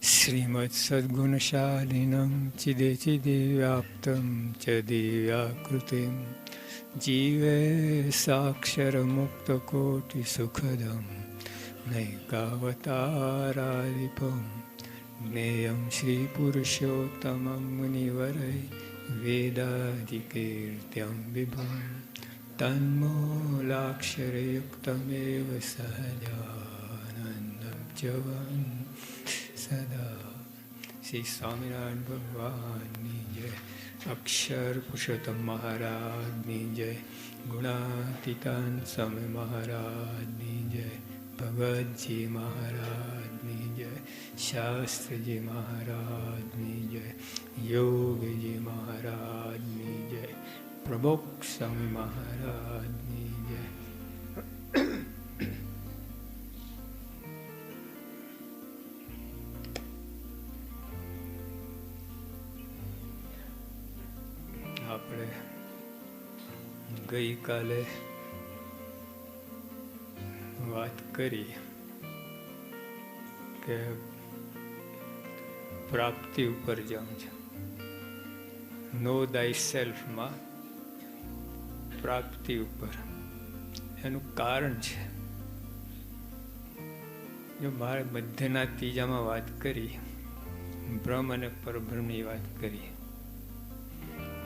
श्रीमत्सद्गुणशालिनं चिदेचिदेव्याप्तं च दिव्याकृतिं जीवे साक्षरमुक्तकोटिसुखदं नैकावतारादिपं ज्ञेयं श्रीपुरुषोत्तमं मुनिवरै वेदादिकीर्त्यं विभुं तन्मूलाक्षरयुक्तमेव सहजानन्दं च सदा। श्री स्वामिनारायण भगवानની જય, અક્ષર પુરુષોત્તમ મહારાજની જય, ગુણાતીતાન સ્વામી મહારાજની જય, ભગતજી મહારાજની જય, શાસ્ત્રીજી મહારાજની જય, યોગીજી મહારાજની જય, પ્રમુખ સ્વામી મહારાજની જય. આપણે ગઈકાલે વાત કરી કે પ્રાપ્તિ ઉપર જાઉં છે. નો દાય સેલ્ફમાં પ્રાપ્તિ ઉપર એનું કારણ છે. જો મારે મધ્યના ત્રીજામાં વાત કરી, બ્રહ્મ અને પરબ્રહ્મની વાત કરી.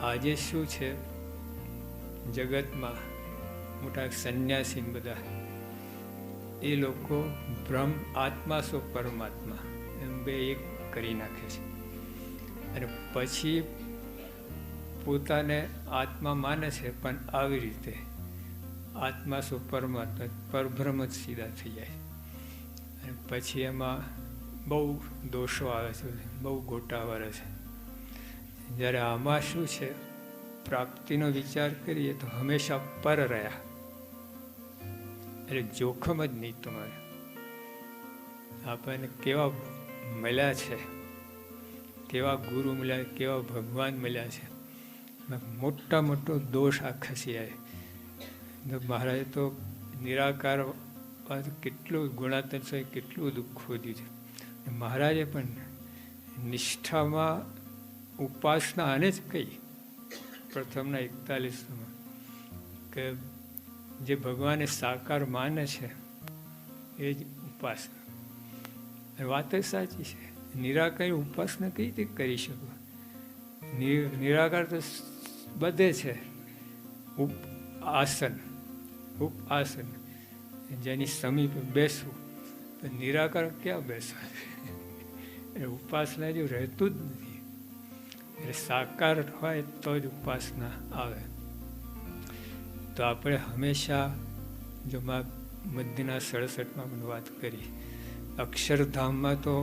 આજે શું છે, જગતમાં મોટા સંન્યાસી બધા એ લોકો બ્રહ્મ આત્મા સો પરમાત્મા એમ બે એક કરી નાખે છે અને પછી પોતાને આત્મા માને છે, પણ આવી રીતે આત્મા સો પરમાત્મા પરબ્રહ્મ જ સીધા થઈ જાય છે. અને પછી એમાં બહુ દોષો આવે છે, બહુ ગોટા વળે છે. જ્યારે આમાં શું છે, પ્રાપ્તિનો વિચાર કરીએ તો હંમેશા પર રહ્યા, એટલે જોખમ જ નહીં તમારે. આપણને કેવા મળ્યા છે, કેવા ગુરુ મળ્યા, કેવા ભગવાન મળ્યા છે. મોટા મોટો દોષ આ ખસી આવે. મહારાજે તો નિરાકાર કેટલું ગુણાતન છે, કેટલું દુઃખ ખોદ્યું છે. મહારાજે પણ નિષ્ઠામાં ઉપાસના આને જ કહી પ્રથમના 41માં કે જે ભગવાને સાકાર માને છે એ જ ઉપાસના. વાત જ સાચી છે. નિરાકારની ઉપાસના કઈ રીતે કરી શકો? નિરાકાર તો બધે છે. આસન જેની સમીપે બેસવું, તો નિરાકાર ક્યાં બેસવા? એ ઉપાસના જો રહેતું જ નથી. એટલે સાકાર હોય તો જ ઉપાસના આવે. તો આપણે હંમેશા, જો મધ્યના 67માં પણ વાત કરી, અક્ષરધામમાં તો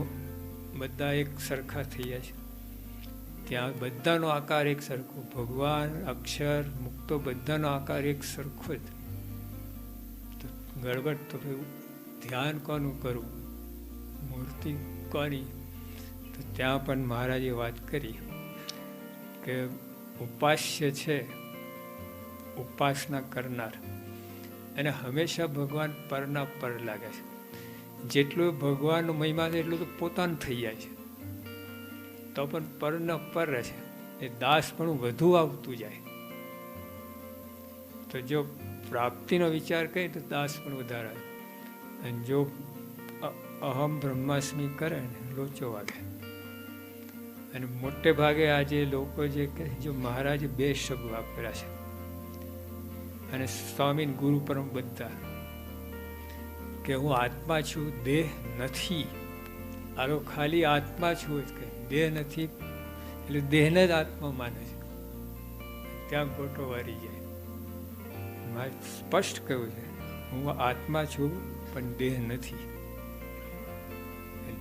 બધા એક સરખા થઈ જાય છે. ત્યાં બધાનો આકાર એક સરખો, ભગવાન, અક્ષર, મુક્તો બધાનો આકાર એક સરખો જ. તો ગડબડ તો ધ્યાન કોનું કરવું, મૂર્તિ કોની? તો ત્યાં પણ મહારાજે વાત કરી કે ઉપાસ્ય છે, ઉપાસના કરનાર, અને હંમેશા ભગવાન પરના પર લાગે છે. જેટલું ભગવાનનો મહિમા છે એટલું તો પોતાનું થઈ જાય છે, તો પણ પરના પર રહે છે. એ દાસ પણ વધુ આવતું જાય. તો જો પ્રાપ્તિનો વિચાર કરીએ તો દાસ પણ વધારે આવે. અને જો અહમ બ્રહ્માસ્મિ કરે ને લોચો વાગે. અને મોટે ભાગે આજે લોકો જે કહે, જો મહારાજે 2 શબ્દ વાપર્યા છે, અને સ્વામી ગુરુ પરમ બધા, કે હું આત્મા છું, દેહ નથી. આરો ખાલી આત્મા છું જ કહે, દેહ નથી. એટલે દેહને જ આત્મા માને છે. ત્યાં ગોટો વારી જાય. મારે સ્પષ્ટ કહ્યું છે, હું આત્મા છું પણ દેહ નથી.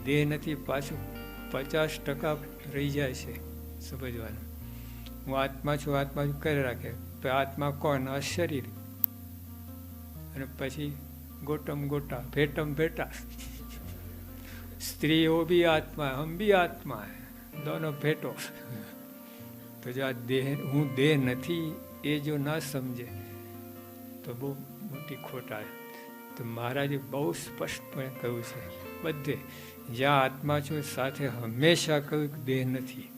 દેહ નથી, પાછું 50% રહી જાય છે સમજવાનું. હું આત્મા છું કરી રાખે, તો આત્મા કોણ? આ શરીર. અને પછી ગોટમ ગોટા, ભેટમ ભેટા. સ્ત્રી ઓ ભી આત્મા, હમ ભી આત્મા હૈ, દોનો ભેટો. તો જો આ દેહ, હું દેહ નથી એ જો ના સમજે તો બહુ મોટી ખોટ આવે. તો મહારાજે બહુ સ્પષ્ટપણે કહ્યું છે બધે, જ્યાં આત્મા છું સાથે હંમેશા કોઈ દેહ નથી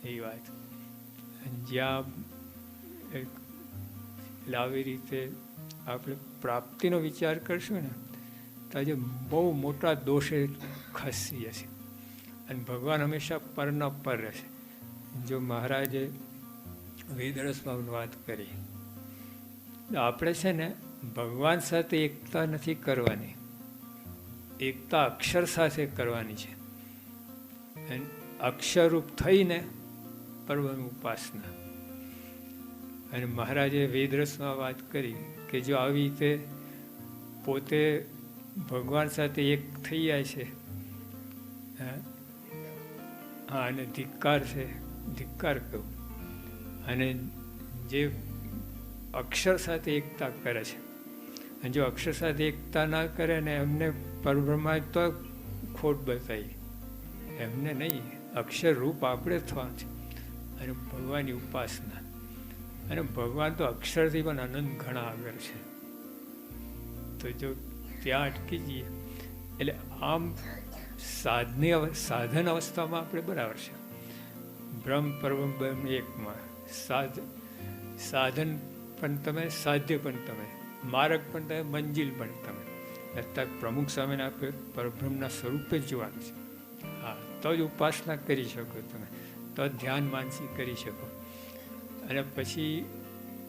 એ વાત. જ્યાં એટલે આવી રીતે આપણે પ્રાપ્તિનો વિચાર કરશું ને તો આજે બહુ મોટા દોષે ખસી જશે. અને ભગવાન હંમેશા પરના પર રહેશે. જો મહારાજે વેદરસમાં વાત કરી, આપણે છે ને ભગવાન સાથે એકતા નથી કરવાની, એકતા અક્ષર સાથે કરવાની છે. અને અક્ષરરૂપ થઈને પરમની ઉપાસના. અને મહારાજે વેદરસમાં વાત કરી કે જો આવી રીતે પોતે ભગવાન સાથે એક થઈ જાય છે, હા, અને ધિક્કાર છે, ધિક્કાર કહું, અને જે અક્ષર સાથે એકતા કરે છે, અને જો અક્ષર સાથે એકતા ના કરે ને એમને પરબ્રહ્મા તો ખોટ બતાવી, એમને નહીં, અક્ષર રૂપ આપણે થવાનું છે. અને ભગવાનની ઉપાસના. અને ભગવાન તો અક્ષરથી પણ અનંત ઘણા આગળ છે. તો જો ત્યાં અટકી જઈએ એટલે આમ સાધન અવસ્થામાં આપણે બરાબર છે. બ્રહ્મ પરબ્રહ્મ એકમાં સાધન પણ તમે, સાધ્ય પણ તમે, માર્ગ પણ તમે, મંજિલ પણ તમે. અત્યારે પ્રમુખ સ્વામીને આપણે પરબ્રહ્મના સ્વરૂપે જ જોવાનું છે. હા, તો જ ઉપાસના કરી શકો તમે, તો ધ્યાન માનસી કરી શકો. અને પછી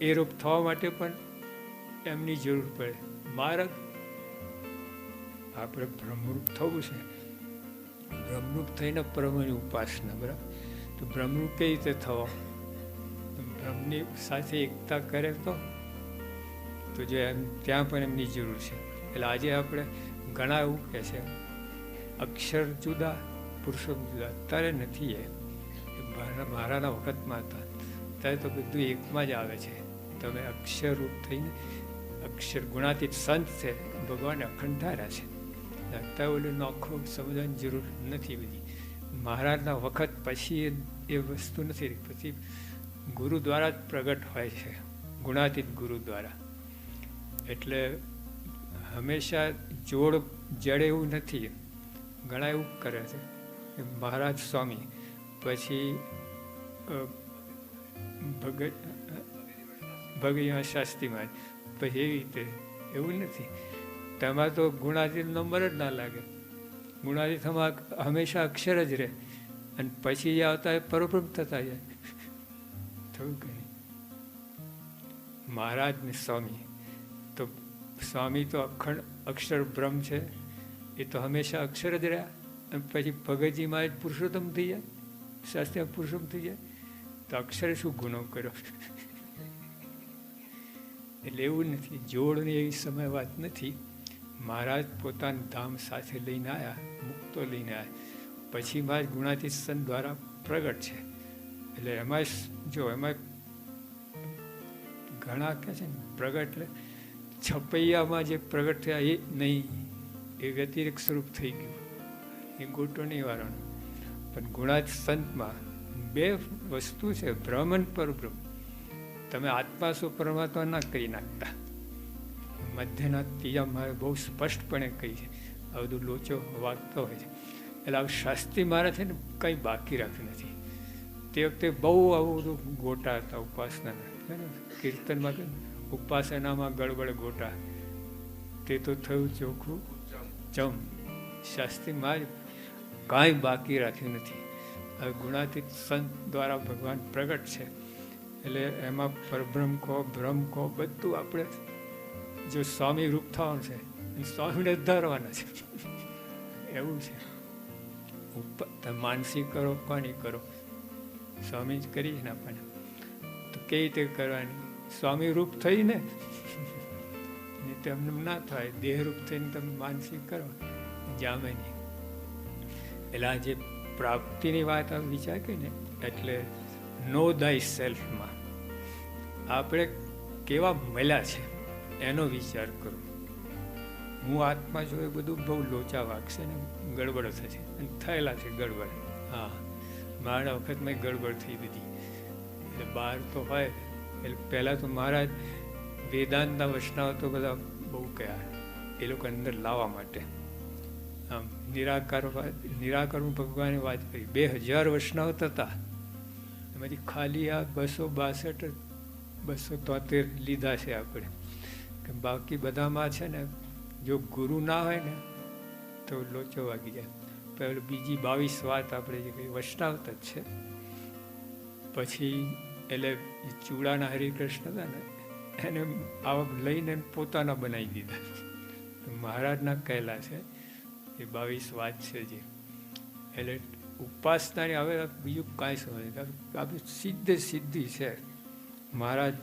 એ રૂપ થવા માટે પણ એમની જરૂર પડે. માર્ગ આપણે બ્રહ્મરૂપ થવું છે, બ્રહ્મરૂપ થઈને પરમની ઉપાસના. બરાબર? તો બ્રહ્મરૂપ કઈ રીતે થવો? બ્રહ્મની સાથે એકતા કરે તો જો એમ ત્યાં પણ એમની જરૂર છે. એટલે આજે આપણે ઘણા એવું કહે છે અક્ષર જુદા, પુરુષોત્તમ જુદા. અત્યારે નથી. મારાના વખતમાં હતા ત્યારે તો બધું એકમાં જ આવે છે. તમે અક્ષરરૂપ થઈને, અક્ષર ગુણાતીત સંત છે, ભગવાને અખંડ ધાર્યા છે. અત્યારે ઓલું નોખું સમજવાની જરૂર નથી બધી. મહારાજના વખત પછી એ વસ્તુ નથી. પછી ગુરુ દ્વારા જ પ્રગટ હોય છે, ગુણાતીત ગુરુ દ્વારા. એટલે હંમેશા જોડ જડે એવું નથી. ઘણા એવું કરે છે મહારાજ સ્વામી, પછી ભગત શાસ્ત્રીમાં, પછી એવી રીતે એવું નથી. તેમાં તો ગુણાતીત નંબર જ ના લાગે. ગુણાતીતમાં હંમેશા અક્ષર જ રહે, અને પછી આવતા પરબ્રહ્મ થતા જાય. થયું કે નહીં? મહારાજ ને સ્વામી તો, સ્વામી તો અખંડ અક્ષર બ્રહ્મ છે, એ તો હંમેશા અક્ષર જ રહ્યા. અને પછી ભગતજીમાં જ પુરુષોત્તમ થઈ જાય, શાસ્ત્રીમાં પુરુષોત્તમ થઈ જાય. તો અક્ષરે શું ગુનો કર્યો? એટલે એવું નથી. જોડની એવી સમય વાત નથી. મહારાજ પોતાનું ધામ સાથે લઈને આવ્યા, મુક્તો લઈને આવ્યા, પછી માં જ ગુણાતીત સંત દ્વારા પ્રગટ છે. એટલે એમાં જો એમાં ઘણા કહે છે ને પ્રગટ એટલે છપૈયામાં જે પ્રગટ થયા એ નહીં, એ વ્યતિરિક્ત સ્વરૂપ થઈ ગયું, એ ગોટો નહીં વાળવાનો. પણ ગુણાતીત સંતમાં બે વસ્તુ છે, બ્રહ્મ અને પરબ્રહ્મ. તમે આત્મા શું પરમાત્મા ના કરી નાખતા. મધ્યના ત્રીજા મારે બહુ સ્પષ્ટપણે કહી છે. આ બધું લોચો વાગતો હોય છે. એટલે આ શાસ્ત્રી મારા છે ને કંઈ બાકી રાખ્યું નથી. તે વખતે બહુ આવું બધું ગોટા હતા ઉપાસનાના. કીર્તનમાં કે ઉપાસનામાં ગડબડ ગોટા, તે તો થયું ચોખ્ખું જમ. શાસ્ત્રી મારે કાંઈ બાકી રાખ્યું નથી. હવે ગુણાતીત સંત દ્વારા ભગવાન પ્રગટ છે. એટલે એમાં પરબ્રહ્મ કહો, બ્રહ્મ કહો, બધું આપણે જો સ્વામી રૂપ થવાનું છે, સ્વામીને ધારવાના છે. એવું છે. માનસી કરો, કોની કરો? સ્વામી જ કરી ને આપણને. તો કઈ રીતે કરવાની? સ્વામી રૂપ થઈને, નહીં તો એમને ના થાય. દેહ રૂપ થઈને તમે માનસી કરો, જામે નહીં. એટલે આ જે પ્રાપ્તિની વાત આમ વિચાર કરી ને, એટલે નો દાય સેલ્ફમાં આપણે કેવા મળ્યા છે એનો વિચાર કરો. હું આત્મા છું એ બધું બહુ લોચા વાગશે ને ગડબડ થશે, અને થયેલા છે ગડબડ. હા, મારા વખતમાં ગડબડ થઈ બધી. એટલે બહાર તો હોય. એટલે પહેલાં તો મહારાજ વેદાંતના વૈષ્ણવ તો બધા બહુ કયા એ લોકો અંદર લાવવા માટે. આમ નિરાકારનું ભગવાને વાત કરી. 2000 વર્ષના હતા, એમાંથી ખાલી આ 262 273 લીધા છે આપણે. કે બાકી બધામાં છે ને, જો ગુરુ ના હોય ને તો લોચો વાગી જાય. પહેલું બીજી 22 વાત આપણે જે કહી વૈષ્ણવ જ છે. પછી એટલે ચૂડાના હરિકૃષ્ણ હતા ને, એને આવા લઈને પોતાના બનાવી દીધા. મહારાજના કહેલા છે એ 22 વાત છે જે. એટલે ઉપાસનાની હવે બીજું કાંઈ સમજ આપણે સીધી છે. મહારાજ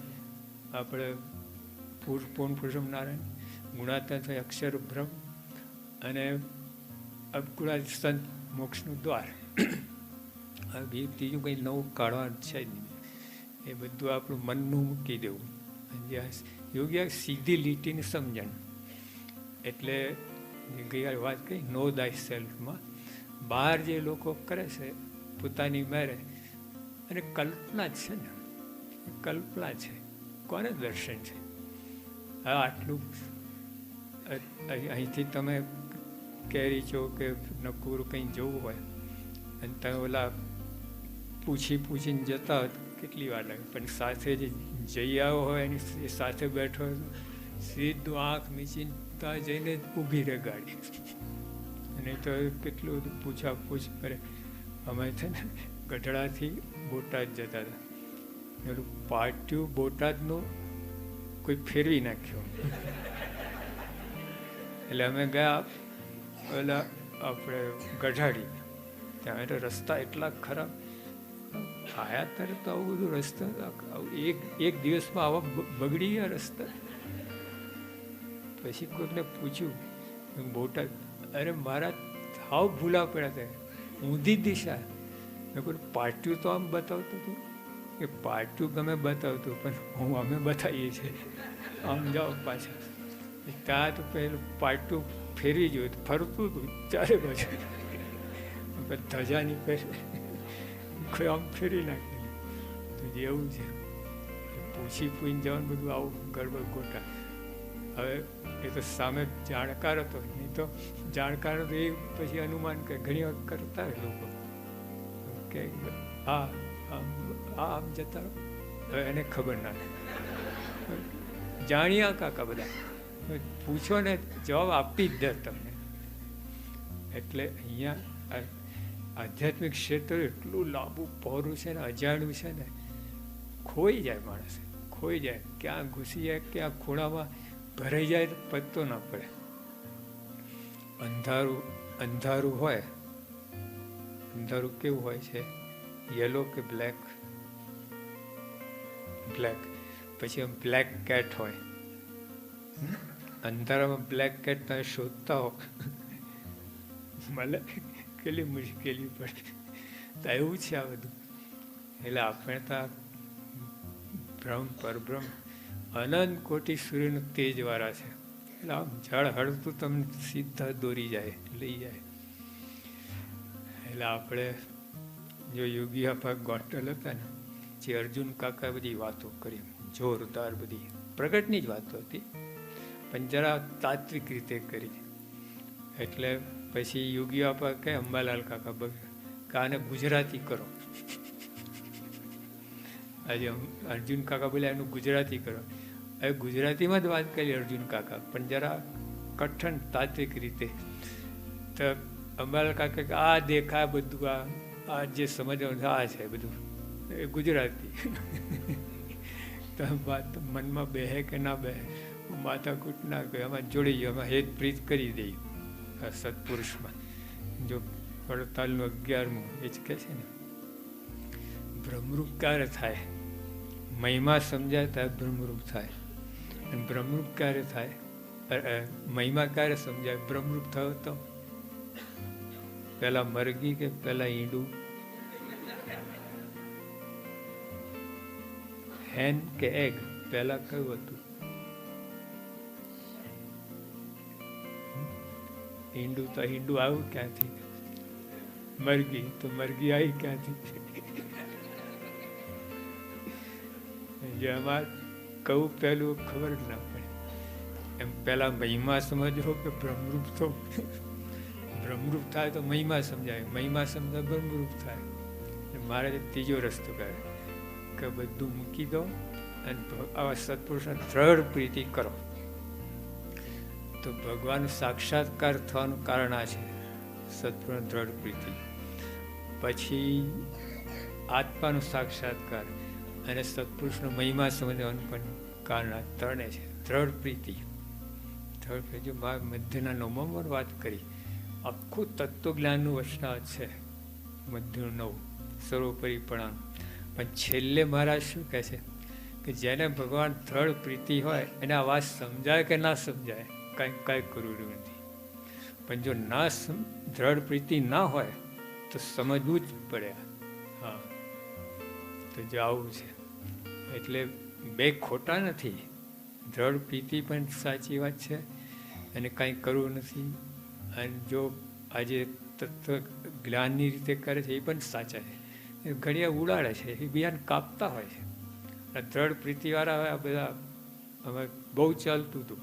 આપણે પૂર્ણ પુરુષમ નારાયણ, ગુણાત્મક અક્ષર બ્રહ્મ અને અવગુણા સંત મોક્ષનું દ્વાર. ત્રીજું કંઈ નવું કાઢવાનું છે જ નહીં. એ બધું આપણું મનનું મૂકી દેવું. યોગ્ય સીધી લીટીની સમજણ. એટલે ગઈ વાત કહી નો દાય સેલ્ફમાં બહાર જે લોકો કરે છે પોતાની મેરે, અને કલ્પના જ છે ને, કલ્પના છે. કોને દર્શન છે? હા, આટલું અહીંથી તમે કેરી છો કે નકુર કંઈ જવું હોય અને તમે ઓલા પૂછીને જતા હોય કેટલી વાર લાગે, પણ સાથે જે જઈ આવ્યો હોય એની સાથે બેઠો હોય સીધું આંખ મીચીને ત્યાં જઈને ઊભી રહે ગાડી. અને તો કેટલું બધું પૂછાપૂછ કરે. અમે છે ને ગઢડાથી બોટાદ જતા હતા, પેલું પાટિયું બોટાદનું કોઈ ફેરવી નાખ્યો. એટલે અમે ગયા પેલા આપણે ગઢાડી, ત્યાં એટલે રસ્તા એટલા ખરાબ. આયા ત્યારે તો આવું બધું રસ્તા એક દિવસમાં આવા બગડી ગયા રસ્તા. પછી કોઈને પૂછ્યું બોટાદ, અરે મારા હાવ ભૂલા પડ્યા હતા, ઊંધી દિશા. મેં કોઈ પાટિયું તો આમ બતાવતું હતું કે પાટિયું ગમે બતાવતું, પણ હું અમે બતાવીએ છીએ આમ જાઓ પાછા. ત્યાં તો પેલું પાટિયું ફેરવી જોયું, ફરતું હતું ચારે બાજુ. ધજાની કોઈ આમ ફેરવી નાખેલી. તો જેવું છે પૂછીને જવાનું બધું આવું ગડબડ ગોટા. હવે એ તો સામે જાણકાર હતો, નહીં તો જાણકાર હતો એ પછી અનુમાન કરે ઘણી વખત કરતા હોય લોકો કે હા આમ જતા રહો. હવે એને ખબર ના જાણ્યા કાકા બધા પૂછો ને જવાબ આપી જ દે તમને. એટલે અહીંયા આધ્યાત્મિક ક્ષેત્ર એટલું લાંબુ પહોળું છે ને, અજાણ્યું છે ને, ખોઈ જાય માણસ, ખોઈ જાય. ક્યાં ઘૂસી જાય, ક્યાં ખૂણામાં ભરાઈ જાય તો પત્તો ના પડે. અંધારું હોય, અંધારું કેવું હોય છે? યલો કે બ્લેક? બ્લેક. પછી આમ બ્લેક કેટ હોય. અંધારામાં બ્લેક કેટ તમે શોધતા હો મળે કેટલી મુશ્કેલી પડે. તો એવું છે આ બધું. એટલે આપણે તો બ્રહ્મ પરબ્રહ્મ અનંત કોટી સૂર્યનું તેજવાળા છે. એટલે આમ જળ હળતું તમને સીધા દોરી જાય, લઈ જાય. એટલે આપણે જો યોગી આપા ગોટલ હતા ને, જે અર્જુન કાકા બધી વાતો કરી, જોરદાર બધી પ્રગટની જ વાતો હતી, પણ જરા તાત્વિક રીતે કરી. એટલે પછી યોગી આપા કે અંબાલાલ કાકા કે આને ગુજરાતી કરો. આજે અર્જુન કાકા બોલ્યા એનું ગુજરાતી કરો. હવે ગુજરાતીમાં જ વાત કરી અર્જુન કાકા, પણ જરા કઠણ તાત્વિક રીતે. તો અંબાલાલ કાકા કે આ દેખાય બધું, આ જે સમજવાનું આ છે બધું એ ગુજરાતી. તો વાત મનમાં બેહે કે ના બેહે, માથાકૂટ ના કહે, આમાં જોડી ગયો, આમાં હેત પ્રીત કરી દઈએ સત્પુરુષમાં. જો 48મું એ જ કહે છે ને, બ્રહ્મરૂપ ક્યારે થાય? મહિમા સમજાય ત્યારે બ્રહ્મરૂપ થાય. અને બ્રહ્મરૂપ ક્યારે થાય? મહિમા ક્યારે સમજાય? બ્રહ્મરૂપ થયો તો પહેલા મરઘી કે પહેલા ઈંડું? હેન કે એગ પહેલા કયું હતું? ઈંડું તો ઈંડું આવ્યું ક્યાંથી? મરઘી તો મરઘી આવી ક્યાંથી? જેમાં કહું પહેલું ખબર જ ના પડે. એમ પહેલા મહિમા સમજવો કે બ્રહ્મરૂપ થવું? બ્રહ્મરૂપ થાય તો મહિમા સમજાય, મહિમા સમજાય બ્રહ્મરૂપ થાય. મારે ત્રીજો રસ્તો કહે કે બધું મૂકી દો અને આવા સત્પુરુષને દ્રઢ પ્રીતિ કરો. તો ભગવાન સાક્ષાત્કાર થવાનું કારણ આ છે, સત્પુરુષ દ્રઢ પ્રીતિ. પછી આત્માનો સાક્ષાત્કાર અને સત્પુરુષનો મહિમા સમજવાનું પણ કારણ આ ત્રણે છે. દ્રઢ પ્રીતિ, દ્રઢ પ્રીતિ. જો મધ્યના 9માં વાત કરી, આખું તત્વજ્ઞાનનું વચનાવત છે મધ્યનું 9 સર્વોપરીપણાનું. પણ છેલ્લે મહારાજ શું કહે છે કે જેને ભગવાન દ્રઢ પ્રીતિ હોય એને આ વાત સમજાય કે ના સમજાય કાંઈ કરવું નથી. પણ જો ના દ્રઢ પ્રીતિ ના હોય તો સમજવું જ પડે. હા, તો જો આવું છે એટલે બે ખોટા નથી. દ્રઢ પ્રીતિ પણ સાચી વાત છે અને કાંઈ કરવું નથી. અને જો આજે તત્વ જ્ઞાનની રીતે કરે છે એ પણ સાચા છે. ઘડિયા ઉડાડે છે, એ બીજાને કાપતા હોય છે. અને દ્રઢ પ્રીતિવાળા હવે આ બધા હવે બહુ ચાલતું હતું.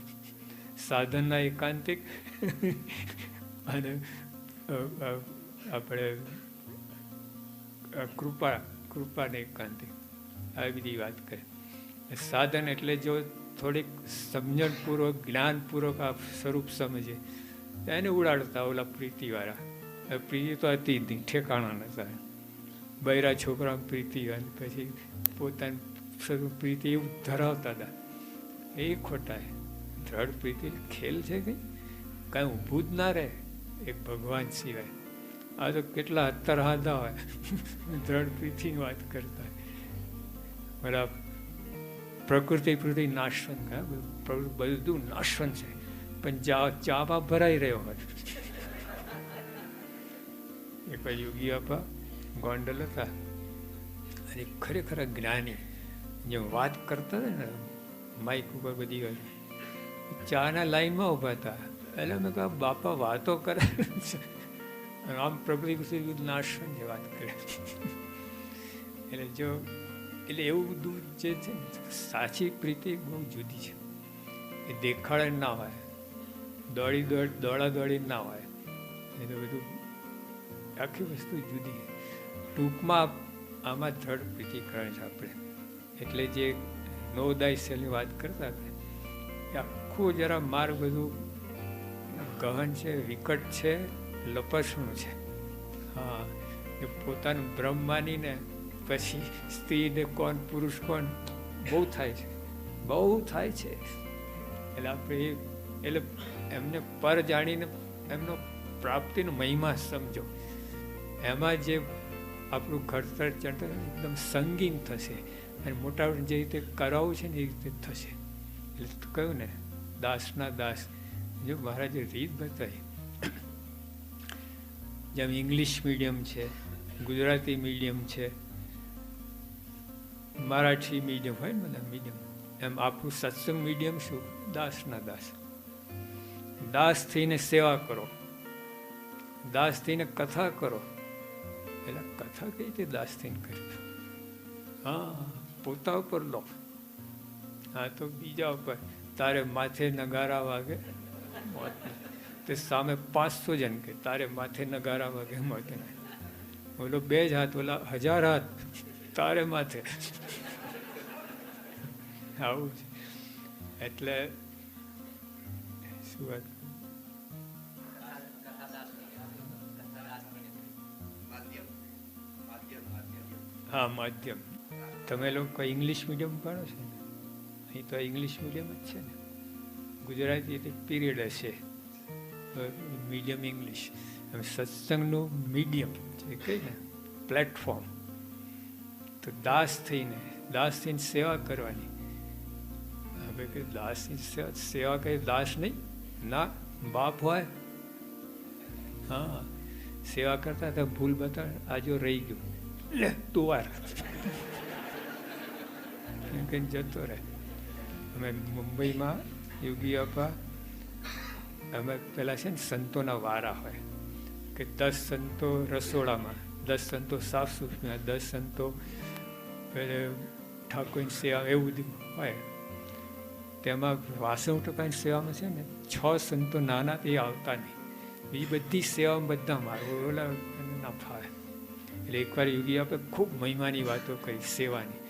સાધનના એકાંતિક અને આપણે કૃપાને એકાંતિક આવી બધી વાત કરે. સાધન એટલે જો થોડીક સમજણપૂર્વક જ્ઞાનપૂર્વક આ સ્વરૂપ સમજે એને ઉડાડતા ઓલા પ્રીતિવાળા. પ્રીતિ તો હતી જ નહીં, ઠેકાણા નતા. બૈરા છોકરા પ્રીતિ અને પછી પોતાની સ્વરૂપ પ્રીતિ એવું ધરાવતા હતા, એ ખોટા. દ્રઢ પ્રીતિ ખેલ છે કંઈ, કાંઈ ઊભું જ ના રહે એક ભગવાન સિવાય. આ તો કેટલા અત્તર હાદા હોય દ્રઢ પ્રીતિની વાત કરતા. બરાબર, પ્રકૃતિ નાશવંત, બધું નાશવંત છે, પણ ચામાં ભરાઈ રહ્યો હોય. એક યોગી આપા ગોંડલ હતા અને ખરેખર જ્ઞાની જેમ વાત કરતા હતા ને માઇક ઉપર બધી વાત, ચાના લાઈનમાં ઊભા હતા. એટલે મેં કહ્યું બાપા વાતો કરે આમ પ્રકૃતિ નાશન જે વાત કરે. એટલે જો એટલે એવું બધું જે છે સાચી પ્રીતિ બહુ જુદી છે. એ દેખાડે ના હોય, દોડા દોડી ના હોય, એ તો બધું આખી વસ્તુ જુદી. ટૂંકમાં આમાં દ્રઢ પ્રીતિ કરે છે આપણે. એટલે જે નોદાય સેલની વાત કરતા હતા એ આખું જરા માર્ગ બધું ગહન છે, વિકટ છે, લપસણું છે. હા, એ પોતાનું બ્રહ્મ માનીને પછી સ્ત્રીને કોણ પુરુષ કોણ બહુ થાય છે, બહુ થાય છે. એટલે આપણે એટલે એમને પર જાણીને એમનો પ્રાપ્તિનો મહિમા સમજો. એમાં જે આપણું ઘડતર ચડતર એકદમ સંગીન થશે અને મોટા જે રીતે કરાવવું છે ને એ રીતે થશે. એટલે કહ્યું ને દાસના દાસ. જો મહારાજે રીત બતાવી, જેમ ઇંગ્લિશ મીડિયમ છે, ગુજરાતી મીડિયમ છે, મરાઠી મીડિયમ હોય ને બધા મીડિયમ, એમ આપણું સત્સંગ મીડિયમ શું? દાસના દાસ. દાસ થઈને સેવા કરો, દાસ થઈને કથા કરો. એટલે કથા કઈ રીતે દાસ થઈને કરી? હા, પોતા ઉપર લો. હા, તો બીજા ઉપર તારે માથે નગારા વાગે તે સામે 500 જણ કે તારે માથે નગારા વાગે મોતે. ઓલો 2 જ હાથ, ઓલા 1000 હાથ તારે માથે. આવું છે. એટલે શું વાત? હા, માધ્યમ. તમે લોકો ઇંગ્લિશ મીડિયમ ભણો છો ને? અહીં તો ઇંગ્લિશ મીડિયમ જ છે ને. ગુજરાતી પીરિયડ હશે, મીડિયમ ઇંગ્લિશ. સત્સંગનું મીડિયમ છે કઈ ને પ્લેટફોર્મ. તો દાસ થઈને સેવા કરવાની. હવે કે દાસની સેવા કઈ દાસ નહીં ના, બાપ હોય. હા, સેવા કરતા તો ભૂલ બતા આજો રહી ગયું લે તું વાર કઈ જતો રહે. અમે મુંબઈમાં યોગી આપા અમે પેલા છે ને સંતોના વારા હોય કે 10 સંતો રસોડામાં, 10 સંતો સાફ સફાઈમાં, 10 સંતો ઠાકોરની સેવા, એવું બધું હોય. તેમાં 62% સેવામાં છે ને 6 સંતો નાના એ આવતા નહીં. એ બધી સેવામાં બધા મારું ઓલા ના ફાવે. એટલે એકવાર યોગી આપણે ખૂબ મહિમાની વાતો કરી સેવાની.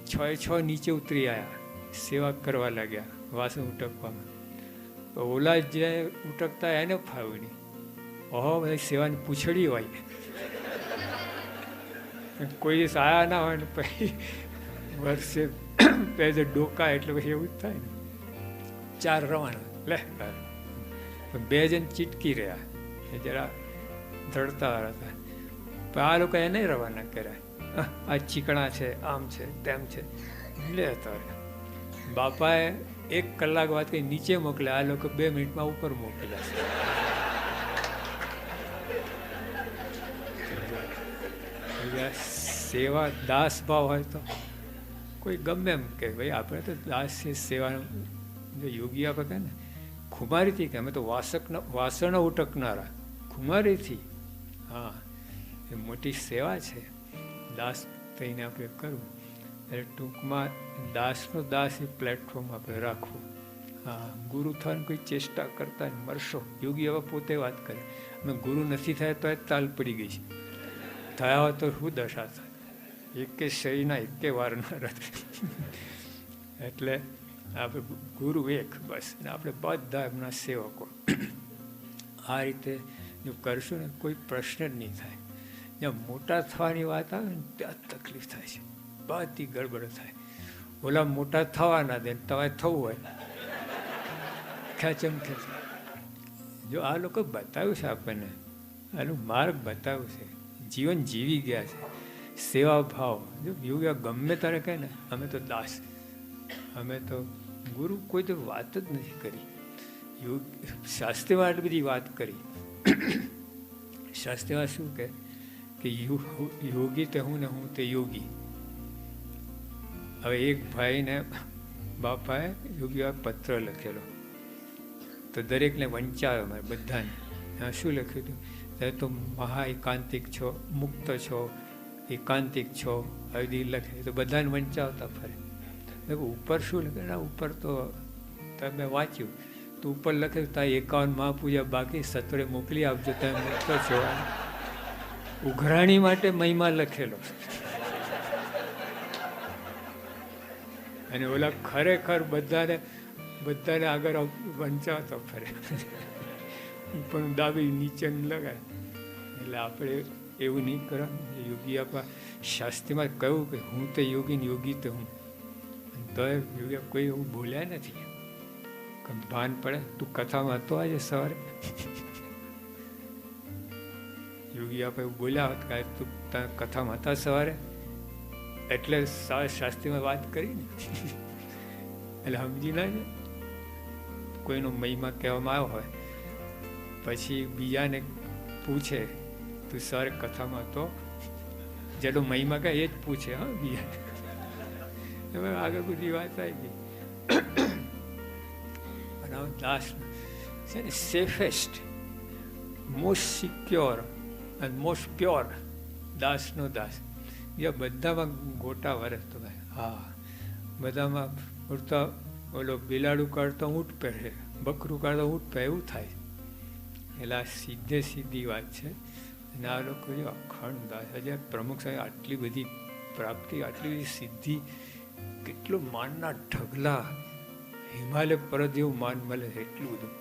6 નીચે ઉતરી આવ્યા, સેવા કરવા લાગ્યા વાસણ ઉટકવામાં. ઓલા જે ઉટકતા એને ફાવ્યું નહીં. ઓહો ભાઈ સેવાની પૂછડી હોય, કોઈ દિવસ આયા ના હોય ને પછી વર્ષે પહેલે ડોકા એટલે પછી એવું જ થાય ને. 4 રવાના લે, પણ 2 જણ ચીટકી રહ્યા, એ જરા ધડતા હતા. પણ આ લોકો એને રવાના કર્યા, આ ચીકણા છે, આમ છે, તેમ છે, લે તો બાપાએ 1 કલાક વાત કરી નીચે મોકલ્યા, આ લોકો 2 મિનિટમાં ઉપર મોકલ્યા. સેવા દાસ ભાવ હોય તો કોઈ ગમે એમ કે ભાઈ આપણે તો દાસ છે સેવાનું. જો યોગી આપણે કહે ને ખુમારીથી કે અમે તો વાસણ ઉટકનારા ખુમારીથી, હા એ મોટી સેવા છે દાસ થઈને આપણે કરવું. એટલે ટૂંકમાં દાસનો દાસ એ પ્લેટફોર્મ આપણે રાખવું. હા, ગુરુ થવાની કોઈ ચેષ્ટા કરતા મરશો. યોગી હવે પોતે વાત કરે, અમે ગુરુ નથી થયા તો એ તાલ પડી ગઈ છે, થયા હોય તો શું દશા થાય, એકે શરીરના એકે વાર ન રહે. એટલે આપણે ગુરુ એક બસ, અને આપણે બધા એમના સેવકો. આ રીતે જો કરશું ને કોઈ પ્રશ્ન જ નહીં થાય. જ્યાં મોટા થવાની વાત આવે ને ત્યાં તકલીફ થાય છે, બધી ગડબડ થાય. ઓલા મોટા થવા ના દે, તમારે થવું હોય ખેંચમ ખેંચ. જો આ લોકો બતાવ્યું છે આપણને, આનું માર્ગ બતાવ્યું છે, જીવન જીવી ગયા છે. સેવા ભાવ જો યોગી ગમે તારે કહે ને અમે તો દાસ, અમે તો ગુરુ કોઈ તો વાત જ નથી કરી. યોગ શાસ્ત્રીમાં આટલી બધી વાત કરી. શાસ્ત્રીમાં શું કે યોગી તે હું ને હું તે યોગી. હવે એક ભાઈને બાપાએ યોગી પત્ર લખેલો, તો દરેકને વંચાવ્યો, અમારે બધાને. શું લખ્યું હતું? તમે તો મહા એકાંતિક છો, મુક્ત છો, એકાંતિક છો, આવી લખે તો બધાને વંચાવતા ફરે. ઉપર શું લખે? ના ઉપર તો તમે વાંચ્યું તો ઉપર લખે ત્યાં 51 મહાપૂજા બાકી, સત્વરે મોકલી આપજો, તમે મુક્ત છો. ઉઘરાણી માટે મહિમા લખેલો. અને ઓલા ખરેખર બધાને આગળ વંચાવતા ફરે, પણ દાબી નીચે લગાય. એટલે આપણે એવું નહીં કરવાનું. યોગી આપણા શાસ્ત્રીમાં કહ્યું કે હું તો યોગી ને યોગી તો હું. તો યોગી કોઈ એવું બોલ્યા નથી. ભાન પડે તું કથામાં હતો આજે સવારે? યોગી આપણે એવું બોલ્યા હોત કે તું કથામાં હતા સવારે, એટલે શાસ્ત્રીમાં વાત કરી ને. એટલે સમજી ના છે. કોઈનો મહિમા કહેવામાં આવ્યો હોય, પછી બીજાને પૂછે તું સર કથામાં હતો? જેનો મહિમા કહે એ જ પૂછે. હા, બીજા હવે આગળ બધી વાત આવી ગઈ. અને દાસ છે ને સેફેસ્ટ, મોસ્ટ સિક્યોર અને મોસ્ટ પ્યોર દાસનો દાસ. બીજા બધામાં ગોટા વરસ તો ભાઈ, હા બધામાં ઉડતા ઓલો બિલાડું કાઢતા ઊંટ પહેરે, બકરું કાઢતા ઊંટ પહેરે, એવું થાય. એટલે આ સીધી વાત છે. અને આ લોકો જો અખંડ દાસ, હજે પ્રમુખ સાહેબ આટલી બધી પ્રાપ્તિ, આટલી બધી સિદ્ધિ, કેટલું માનના ઢગલા, હિમાલય પરત જેવું માન મળે છે, એટલું બધું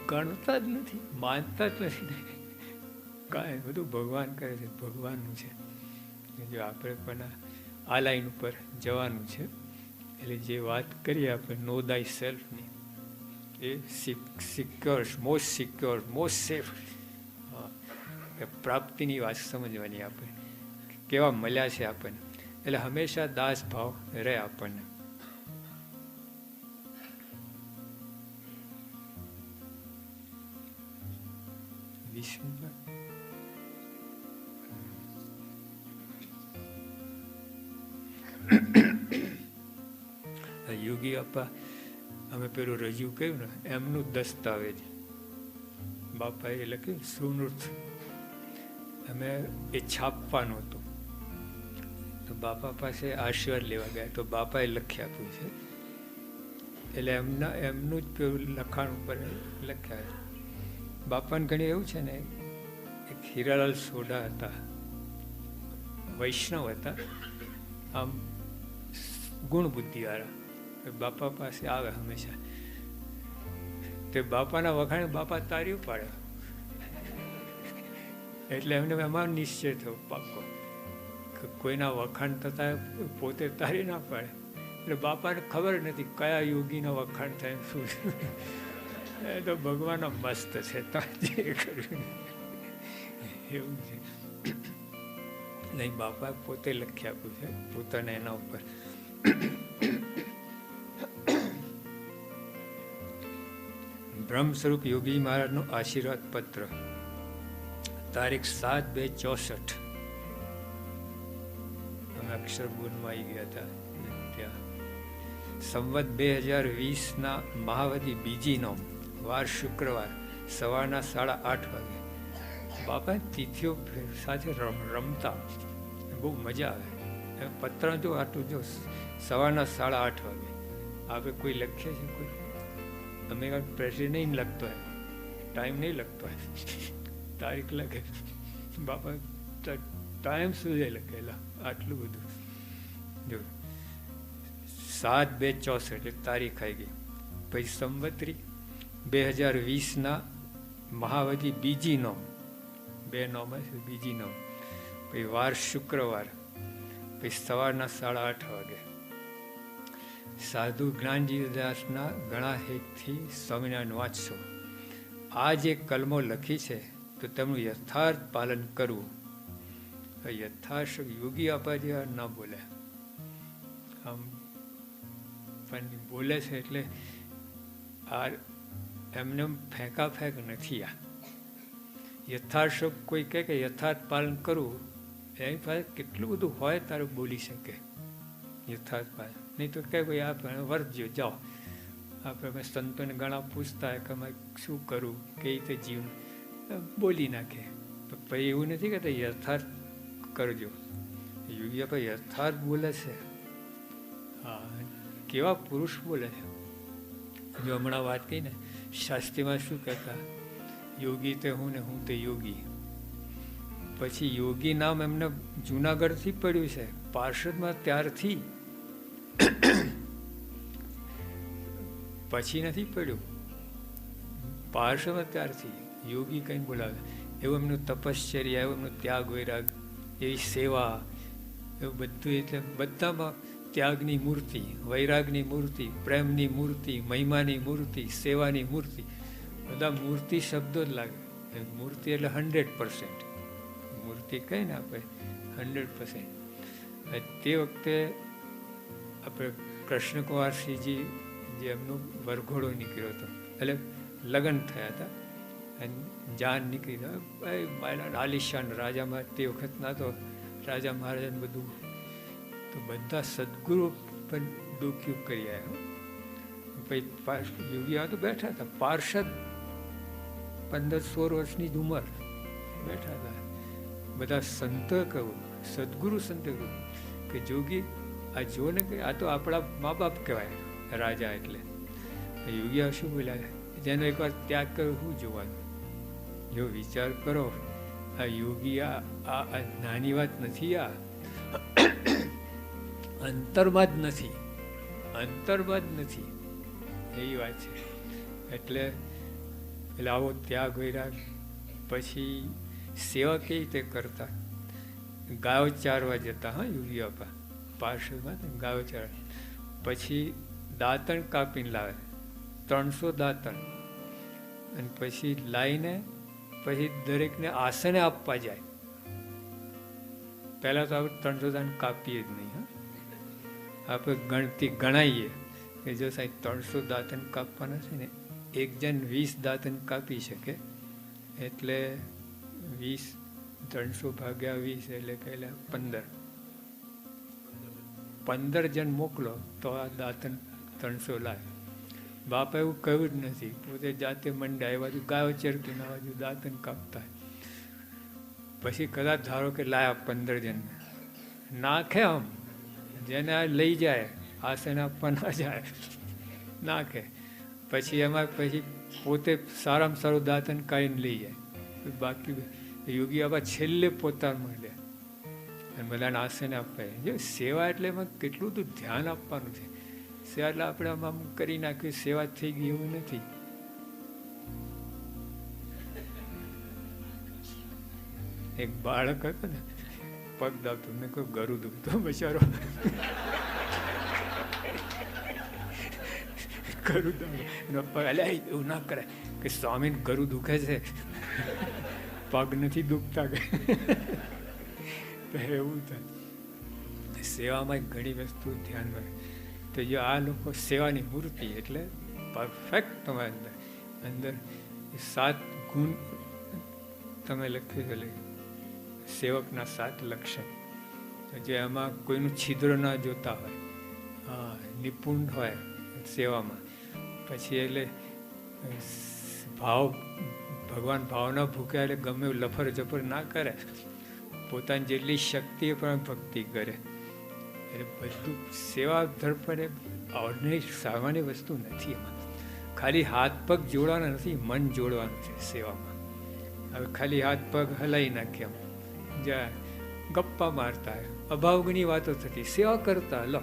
ગણતા જ નથી, માનતા જ નથી. કાંઈ બધું ભગવાન કરે છે, ભગવાનનું છે. જો આપણે પણ આ લાઈન ઉપર જવાનું છે. એટલે જે વાત કરીએ આપણે નો દાય સેલ્ફની, એ secure, most secure, most safe. હા, પ્રાપ્તિની વાત સમજવાની આપણે, કેવા મળ્યા છે આપણને. એટલે હંમેશા દાસ ભાવ રહે આપણને. યોગી આપા અમે પેલું રજૂ કર્યું ને, એમનું દસ્તાવેજ બાપાએ લખ્યું સુનૃત, અમે એ છાપવાનું હતું. તો બાપા પાસે આશીર્વાદ લેવા ગયા, તો બાપાએ લખી આપ્યું છે. એટલે એમનું જ પેલું લખાણ ઉપર લખ્યા. બાપાને ઘણી એવું છે ને, એક હીરાલાલ સોઢા હતા, વૈષ્ણવ હતા, આમ ગુણ બુદ્ધિવાળા. બાપા પાસે આવે હંમેશા, તે બાપાના વખાણે બાપા તારી પાડે. એટલે એમને એમાં નિશ્ચય થયો પાકો કે કોઈના વખાણ થતા પોતે તારી ના પાડે. એટલે બાપાને ખબર નથી કયા યોગીના વખાણ થાય શું. એ તો ભગવાન મસ્ત છે, જે કર્યું એવું છે. નહીં, બાપા પોતે લખી આપ્યું છે પોતાને એના ઉપર. બ્રહ્મ સ્વરૂપ યોગી મહારાજનો આશીર્વાદ પત્ર, તારીખ 7/2/64. અમે અક્ષરબુનમાં આવી ગયા હતા ત્યાં. સંવત 2020ના મહાવદી બીજી નોમ, વાર શુક્રવાર, સવારના 8:30 વાગે. બાપા તિથિઓ સાથે રમતા, બહુ મજા આવે. પત્ર જો આટલું જો, સવારના 8:30 વાગે. આપણે કોઈ લખીએ છીએ, કોઈ અમે પ્રેશર નહીં લખતો હોય, ટાઈમ નહીં લખતો હોય, તારીખ લખે. બાપા ટાઈમ સુધી લખેલા આટલું બધું. જો 7/2/64 એટલે તારીખ આવી ગઈ. પછી સંવત્સરી 2020ના મહાવદી બીજી નોમ, 2 નોમ હશે, બીજી નોમ. પછી વાર શુક્રવાર, પછી સવારના 8:30 વાગે. સાધુ જ્ઞાનજીદાસના ઘણા હેતથી સ્વામિનારાયણ વાંચશો. આ જે કલમો લખી છે તો તેમનું યથાર્થ પાલન કરવું. યથાર્થ યોગી આપા જેવા ના બોલે, આમ પણ બોલે છે એટલે આ એમને ફેંકા ફેંક નથી. આ યથાર્થ કોઈ કહે કે યથાર્થ પાલન કરવું, એની પાસે કેટલું બધું હોય તારું બોલી શકે યથાર્થ પાલન. નહીં તો કહે ભાઈ આપણે વર્તજો જાઓ. આપણે સંતોને ઘણા પૂછતા હોય કે અમે શું કરવું, કઈ રીતે જીવન, બોલી નાખે. તો પછી એવું નથી કહેતા યથાર્થ કરજો. યોગી આપણે યથાર્થ બોલે છે. હા, કેવા પુરુષ બોલે છે. જો હમણાં વાત કહી ને, શાસ્ત્રીમાં શું કહેતા, યોગી તે હું ને હું તે યોગી. પછી યોગી નામ એમને જુનાગઢથી પડ્યું છે, પાર્ષદમાં ત્યારથી, પછી નથી પડ્યું. પાર્ષદમાં ત્યારથી યોગી કઈ બોલાવે. એવું એમનું તપશ્ચર્યા, એવું એમનું ત્યાગ વૈરાગ, એવી સેવા, એવું બધું. એટલે બધામાં ત્યાગની મૂર્તિ, વૈરાગની મૂર્તિ, પ્રેમની મૂર્તિ, મહિમાની મૂર્તિ, સેવાની મૂર્તિ, બધા મૂર્તિ શબ્દો જ લાગે. મૂર્તિ એટલે 100%. મૂર્તિ કહીએ ને આપણે 100%. તે વખતે આપણે કૃષ્ણકુમારસિંહજી, જે એમનો વરઘોડો નીકળ્યો હતો, એટલે લગ્ન થયા હતા અને જાન નીકળી ગયા. ભાઈ આલિશાન રાજામાં તે વખતના તો રાજા મહારાજાને બધું, તો બધા સદગુરુ પણ ડોક્યું કરી આવ્યા. પછી યોગી આ તો બેઠા હતા, પાર્ષદ 15-16 વર્ષની જ ઉંમર બેઠા હતા. બધા સંતો કહું, સદગુરુ સંતો કહું કે જોગી આ જો ને કે આ તો આપણા મા બાપ કહેવાય રાજા. એટલે યોગી આ શું બોલ્યા, જેનો એકવાર ત્યાગ કર્યો શું જોવાનું. જો વિચાર કરો, આ યોગી આ નાની વાત નથી. આ અંતરમાં જ નથી, અંતરમાં જ નથી, એવી વાત છે. એટલે આવો ત્યાગ વૈરાગ. પછી સેવા કેવી રીતે કરતા, ગાયો ચારવા જતા. હા, યોગી બાપા પાર્ષદમાં ગાયો ચારવા. પછી દાંતણ કાપીને લાવે, 300 દાંતણ, અને પછી લાવીને પછી દરેકને આસને આપવા જાય. પહેલાં તો આપણે 300 દાંત કાપીએ જ નહીં. હા, આપણે ગણતી ગણાઈએ કે જો સાહેબ 300 દાંતન કાપવાના છે ને, એક જણ 20 દાંતન કાપી શકે. એટલે 20, 300 ભાગ્યા 20 એટલે પહેલાં 15 જણ મોકલો તો આ દાંતન 300 લાવે. બાપા એવું કહ્યું જ નથી, પોતે જાતે મંડાય, એ બાજુ ગાયો ચરતી, આ બાજુ દાંતન કાપતા. પછી કદાચ ધારો કે લાયા 15 જણ, નાખે આમ, જેને આ લઈ જાય આસન આપવા ના જાય, નાખે. પછી એમાં પછી પોતે સારામાં સારું દાંતન કાઢીને લઈ જાય, બાકી યોગી આવા છેલ્લે પોતામાં લે અને બધાને આસને આપે. જો સેવા એટલે એમાં કેટલું બધું ધ્યાન આપવાનું છે. સેવા એટલે આપણે આમ કરી નાખ્યું, સેવા થઈ ગઈ એવું નથી. એક બાળક હતો ને, પગ દાબતું, મેં કોઈ ગરું દુખતો બચારો, ગરું દાબ પગ, અલ્યા એવું ના કરાય કે સ્વામીને ગરું દુખે છે, પગ નથી દુખતા કે એવું થાય. સેવામાં ઘણી વસ્તુ ધ્યાનમાં. તો જો આ લોકો સેવાની મૂર્તિ એટલે પરફેક્ટ તમારા અંદર 7 ગુણ તમે લખ્યું છે, સેવકના 7 લક્ષણ. જે એમાં કોઈનું છિદ્ર ના જોતા હોય, હા, નિપુણ હોય સેવામાં. પછી એટલે ભાવ, ભગવાન ભાવના ભૂખ્યા એટલે ગમે એવું લફર જફર ના કરે, પોતાની જેટલી શક્તિ પણ ભક્તિ કરે. એટલે બધું સેવા ધર્મ ઓર્ડિનરી સામાન્ય વસ્તુ નથી. એમાં ખાલી હાથ પગ જોડવાના નથી, મન જોડવાનું છે સેવામાં. હવે ખાલી હાથ પગ હલાવી નાખ્યા, જ્યાં ગપ્પા મારતા હોય, અભાવની વાતો થતી, સેવા કરતા, લો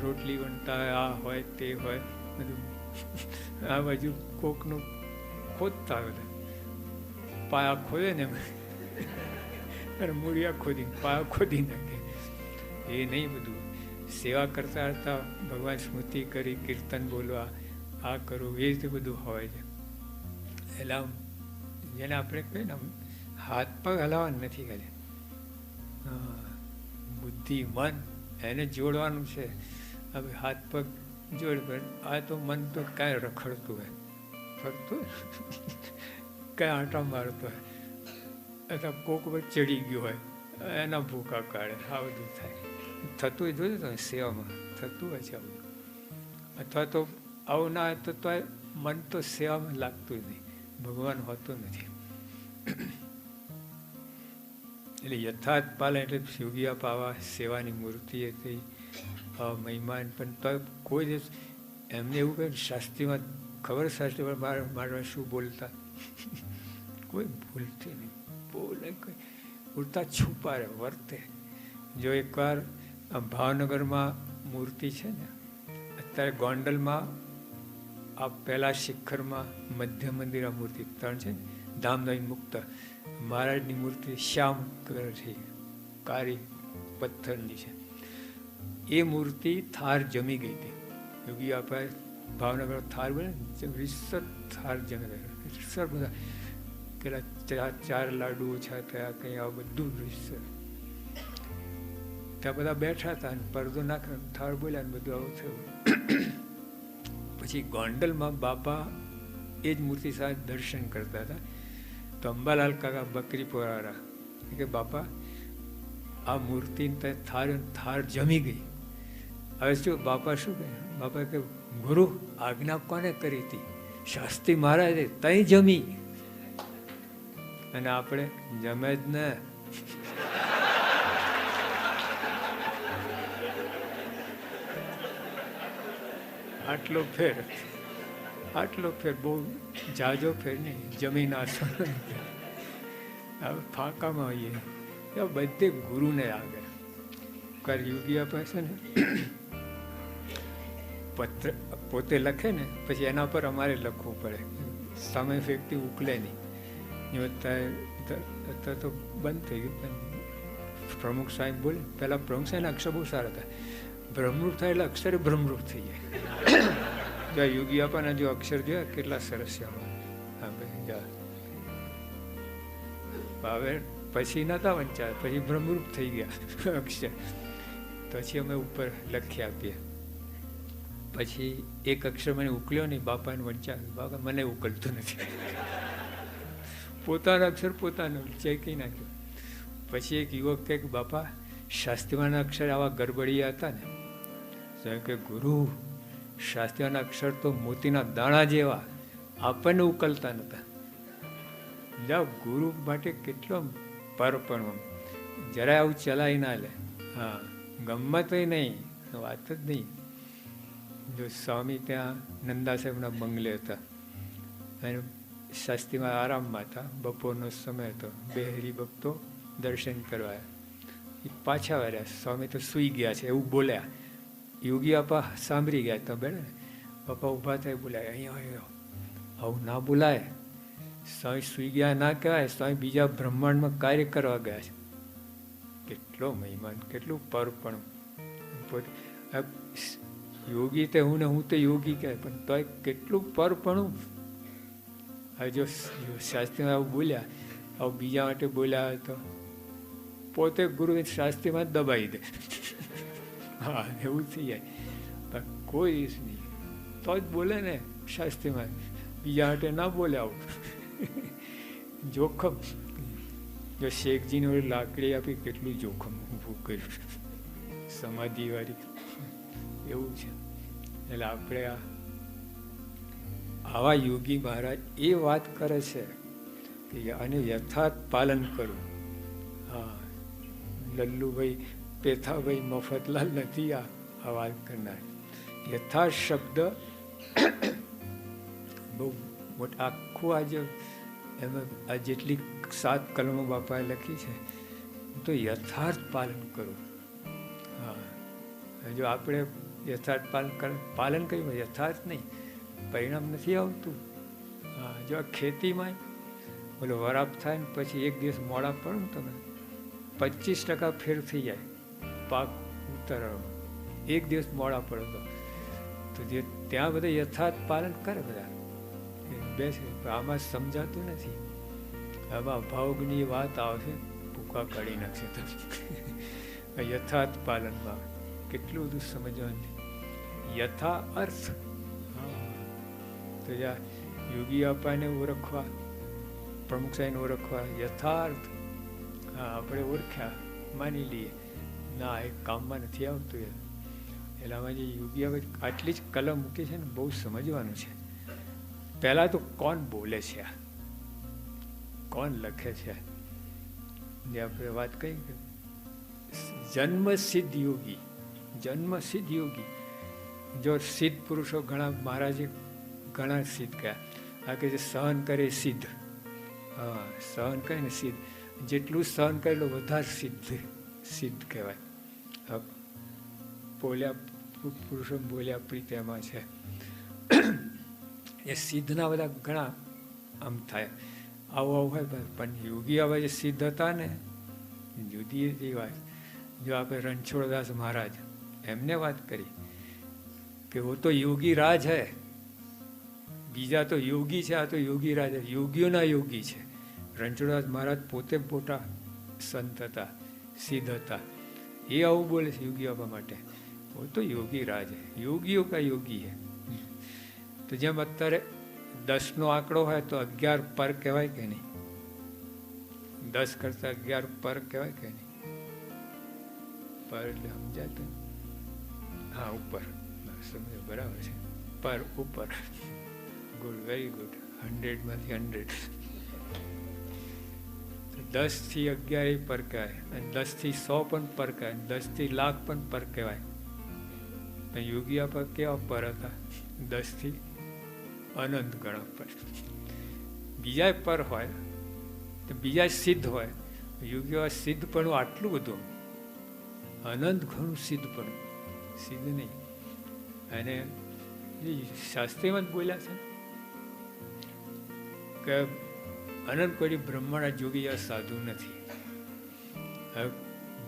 રોટલી વણતા હોય, આ હોય તે હોય બધું, આ બાજુ કોકનું ખોદતા હોય, પાયા ખોદે ને અને મૂળિયા ખોદીને પાયા ખોદી નાખે. એ નહીં, બધું સેવા કરતા કરતા ભગવાન સ્મૃતિ કરી, કીર્તન બોલવા, આ કરવું, એ રીતે બધું હોય છે. એટલે જેને આપણે કહીએ ને, હાથ પગ હલાવવા નથી ખાલી, બુદ્ધિ મન એને જોડવાનું છે. હવે હાથ પગ જોડ, આ તો મન તો કાંઈ રખડતું હોય, ફરતું હોય, કાંઈ આંટા મારતો હોય, અથવા કોક પર ચડી ગયું હોય, એના ભૂકા કાઢે, આ બધું થાય. થતું જોયું તમે સેવામાં થતું હોય છે આ બધું. અથવા તો આવું ના હોય તો મન તો સેવામાં લાગતું જ નહીં, ભગવાન હોતું નથી. એટલે યથાર્થ પાલન એટલે યોગિયા પાવા, સેવાની મૂર્તિ હતી, મહિમાન. પણ તો કોઈ દિવસ એમને એવું કહે શાસ્ત્રીમાં ખબર, શાસ્ત્રી મારે શું બોલતા, કોઈ ભૂલતી નહીં, બોલે કોઈ ઉડતા છુપા રહે, વર્તે. જો એકવાર ભાવનગરમાં મૂર્તિ છે ને, અત્યારે ગોંડલમાં આ પહેલા શિખરમાં મધ્ય મંદિર આ મૂર્તિ 3 છે ને, ધામધન મુક્ત મહારાજની મૂર્તિ શ્યામ કલર છે, કાળી પથ્થરની છે. એ મૂર્તિ થાર જમી ગઈ હતી. યોગી આપણે ભાવનગર થાર બને રીસર થાર જમી ગયો, રીસર બધા પેલા 4 લાડુ ઓછા થયા, કંઈ આ બધું રીસર. ત્યાં બધા બેઠા હતા અને પડદો નાખે, થાળ બોલ્યા ને બધું આવું થયું. પછી ગોંડલમાં બાપા એ જ મૂર્તિ સાથે દર્શન કરતા હતા. તો અંબાલાલ કાકા બકરીપોરારા કે બાપા આ મૂર્તિ થાર જમી ગઈ. હવે શું બાપા શું કહે? બાપા કે ગુરુ આજ્ઞા કોને કરી હતી? શાસ્ત્રી મહારાજે, તઈ જમી. અને આપણે જમે જ ને. આટલો ફેર, બહુ જાજો ફેર નહીં, જમીન આસન. હવે ફાંકામાં આવીએ, બધે ગુરુને આગળ કર. યોગીયા પાસે ને પત્ર પોતે લખે ને, પછી એના પર અમારે લખવું પડે, સામે વ્યક્તિ ઉકલે નહીં. અત્યારે તો બંધ થઈ ગયું, પણ પ્રમુખ સાહેબ બોલે, પહેલાં પ્રમુખ સાહેબના અક્ષર બહુ સારા હતા. બ્રહ્મરૂપ થાય એટલે અક્ષરે બ્રહ્મરૂપ થઈ જાય. જો યોગી આપવાના જો અક્ષર જોયા કેટલા સરસ છે હવે પછી નતા વંચાયા, પછી બ્રહ્મરૂપ થઈ ગયા અક્ષર. પછી અમે ઉપર લખી આપીએ. પછી એક અક્ષર મને ઉકલ્યો નહીં, બાપાને વંચાવ્યું. બાપા મને ઉકલતું નથી, પોતાના અક્ષર પોતાનો ચેકી નાખ્યો. પછી એક યુવક કહે કે બાપા શાસ્ત્રીના અક્ષર આવા ગરબડિયા હતા ને, કે ગુરુ શાસ્ત્રીના અક્ષર તો મોતીના દાણા જેવા, આપણને ઉકલતા નતા. જાઓ ગુરુ માટે કેટલો પરપણ, જરાય આવું ચલાવી ના લે. હા, ગમત નહીં, વાત જ નહીં. જો સ્વામી ત્યાં નંદા સાહેબના બંગલે હતા, અને શાસ્ત્રીમાં આરામમાં હતા, બપોરનો સમય હતો. 2 હરિભક્તો દર્શન કરવા એ પાછા વળ્યા. સ્વામી તો સૂઈ ગયા છે એવું બોલ્યા. યોગી બાપા સાંભળી ગયા. તો બેન બાપા ઊભા થાય, બોલાય અહીંયા આવ્યો. આવું ના બોલાય. સ્વામી સૂઈ ગયા ના કહેવાય. સ્વામી બીજા બ્રહ્માંડમાં કાર્ય કરવા ગયા છે. કેટલો મહિમાન, કેટલું પરપણું. યોગી તો હું ને હું તો યોગી કહેવાય, પણ તોય કેટલું પરપણું. હવે જો શાસ્ત્રીમાં આવું બોલ્યા, આવું બીજા માટે બોલ્યા તો પોતે ગુરુ શાસ્ત્રીમાં દબાઈ દે. હા, એવું થઈ જાય. પણ કોઈ નહીં તો જ બોલે ને શાસ્ત્રીમાં, બીજા માટે ના બોલે. આવું જોખમ. જો શેખજીને લાકડી આપી કેટલું જોખમ ઊભું કર્યું સમાધિવાળી. એવું છે. એટલે આપણે આવા યોગી મહારાજ એ વાત કરે છે કે આને યથાર્થ પાલન કરવું. હા, લલ્લુભાઈ પેથાભાઈ મફતલાલ નથી આ વાત કરનાર. યથાર્થ શબ્દ બહુ મોટા. આખું આજે એમાં આ જેટલી 7 કલમો બાપાએ લખી છે તો યથાર્થ પાલન કરવું. હા, જો આપણે યથાર્થ પાલન કર્યું, યથાર્થ નહીં, પરિણામ નથી આવતું. હા, જો આ ખેતીમાં બોલો વરાપ થાય ને પછી 1 દિવસ મોડા પડો ને તમે 25% ફેર થઈ જાય પાક ઉતારવામાં. 1 દિવસ મોડા પડો તો જે ત્યાં બધા યથાર્થ પાલન કરે બધા બેસે. આમાં સમજાતું નથી. આમાં ભાવની વાત આવશે, ભૂકા કાઢી નાખશે તમે. યથાર્થ પાલનમાં કેટલું બધું સમજવાનું. યથા અર્થ. તો જ્યાં યોગી બાપાને ઓળખવા, પ્રમુખ સાહેબને ઓળખવા, યથાર્થ. હા, આપણે ઓળખ્યા, માની લઈએ ના એ કામમાં નથી આવતું. એટલે આમાં જે યોગી બાપા આટલી જ કલમ મૂકી છે ને, બહુ સમજવાનું છે. પહેલાં તો કોણ બોલે છે, કોણ લખે છે, જે આપણે વાત કહી કે જન્મસિદ્ધ યોગી. જન્મસિદ્ધ યોગી. જો સિદ્ધ પુરુષો ઘણા, મહારાજે ઘણા સિદ્ધ કહ્યા. આ કે જે સહન કરે સિદ્ધ. હા, સહન કરે ને સિદ્ધ. જેટલું સહન કરે એટલું વધારે સિદ્ધ કહેવાય. બોલ્યા પુરુષો બોલ્યા પ્રીત એમાં છે. એ સિદ્ધના બધા ઘણા આમ થાય, આવું હોય. પણ યોગી આવા જે સિદ્ધ હતા ને, જુદી એ વાત. જો આપણે રણછોડદાસ મહારાજ એમને વાત કરી કે વો તો યોગી રાજ હૈ. બીજા તો યોગી છે, આ તો યોગી રાજ. યોગીઓના યોગી છે. રણછોડદાસ મહારાજ પોતે મોટા સંત હતા, સિદ્ધ હતા. એ આવું બોલે છે યોગી બાબા માટે. વો તો યોગી રાજ હૈ, યોગીઓ કા યોગી હૈ. તો જેમ અત્યારે 10નો આંકડો હોય તો 11 પર કહેવાય કે નહીં? 10 કરતા 11 પર કહેવાય કે નહીં? પર એટલે સમજાતું? હા, ઉપર. સમજો, બરાબર છે. પર, ઉપર. Good, very good. 100માંથી 100. 10 થી 11 પર કહેવાય, અને 10 થી 100 પણ પર કહેવાય, 10 થી લાખ પણ પર કહેવાય. યોગી આપા કેવા પર હતા? 10 થી અનંત ગણા પર. બીજા પર હોય તો બીજા સિદ્ધ હોય. યોગી સિદ્ધ પણ આટલું બધું, અનંત ઘણું સિદ્ધ પણ, સિદ્ધ નહીં. અને શાસ્ત્રીમાં જ બોલ્યા છે કે અનંત કોઈ બ્રહ્માંડ જોગી આ સાધુ નથી.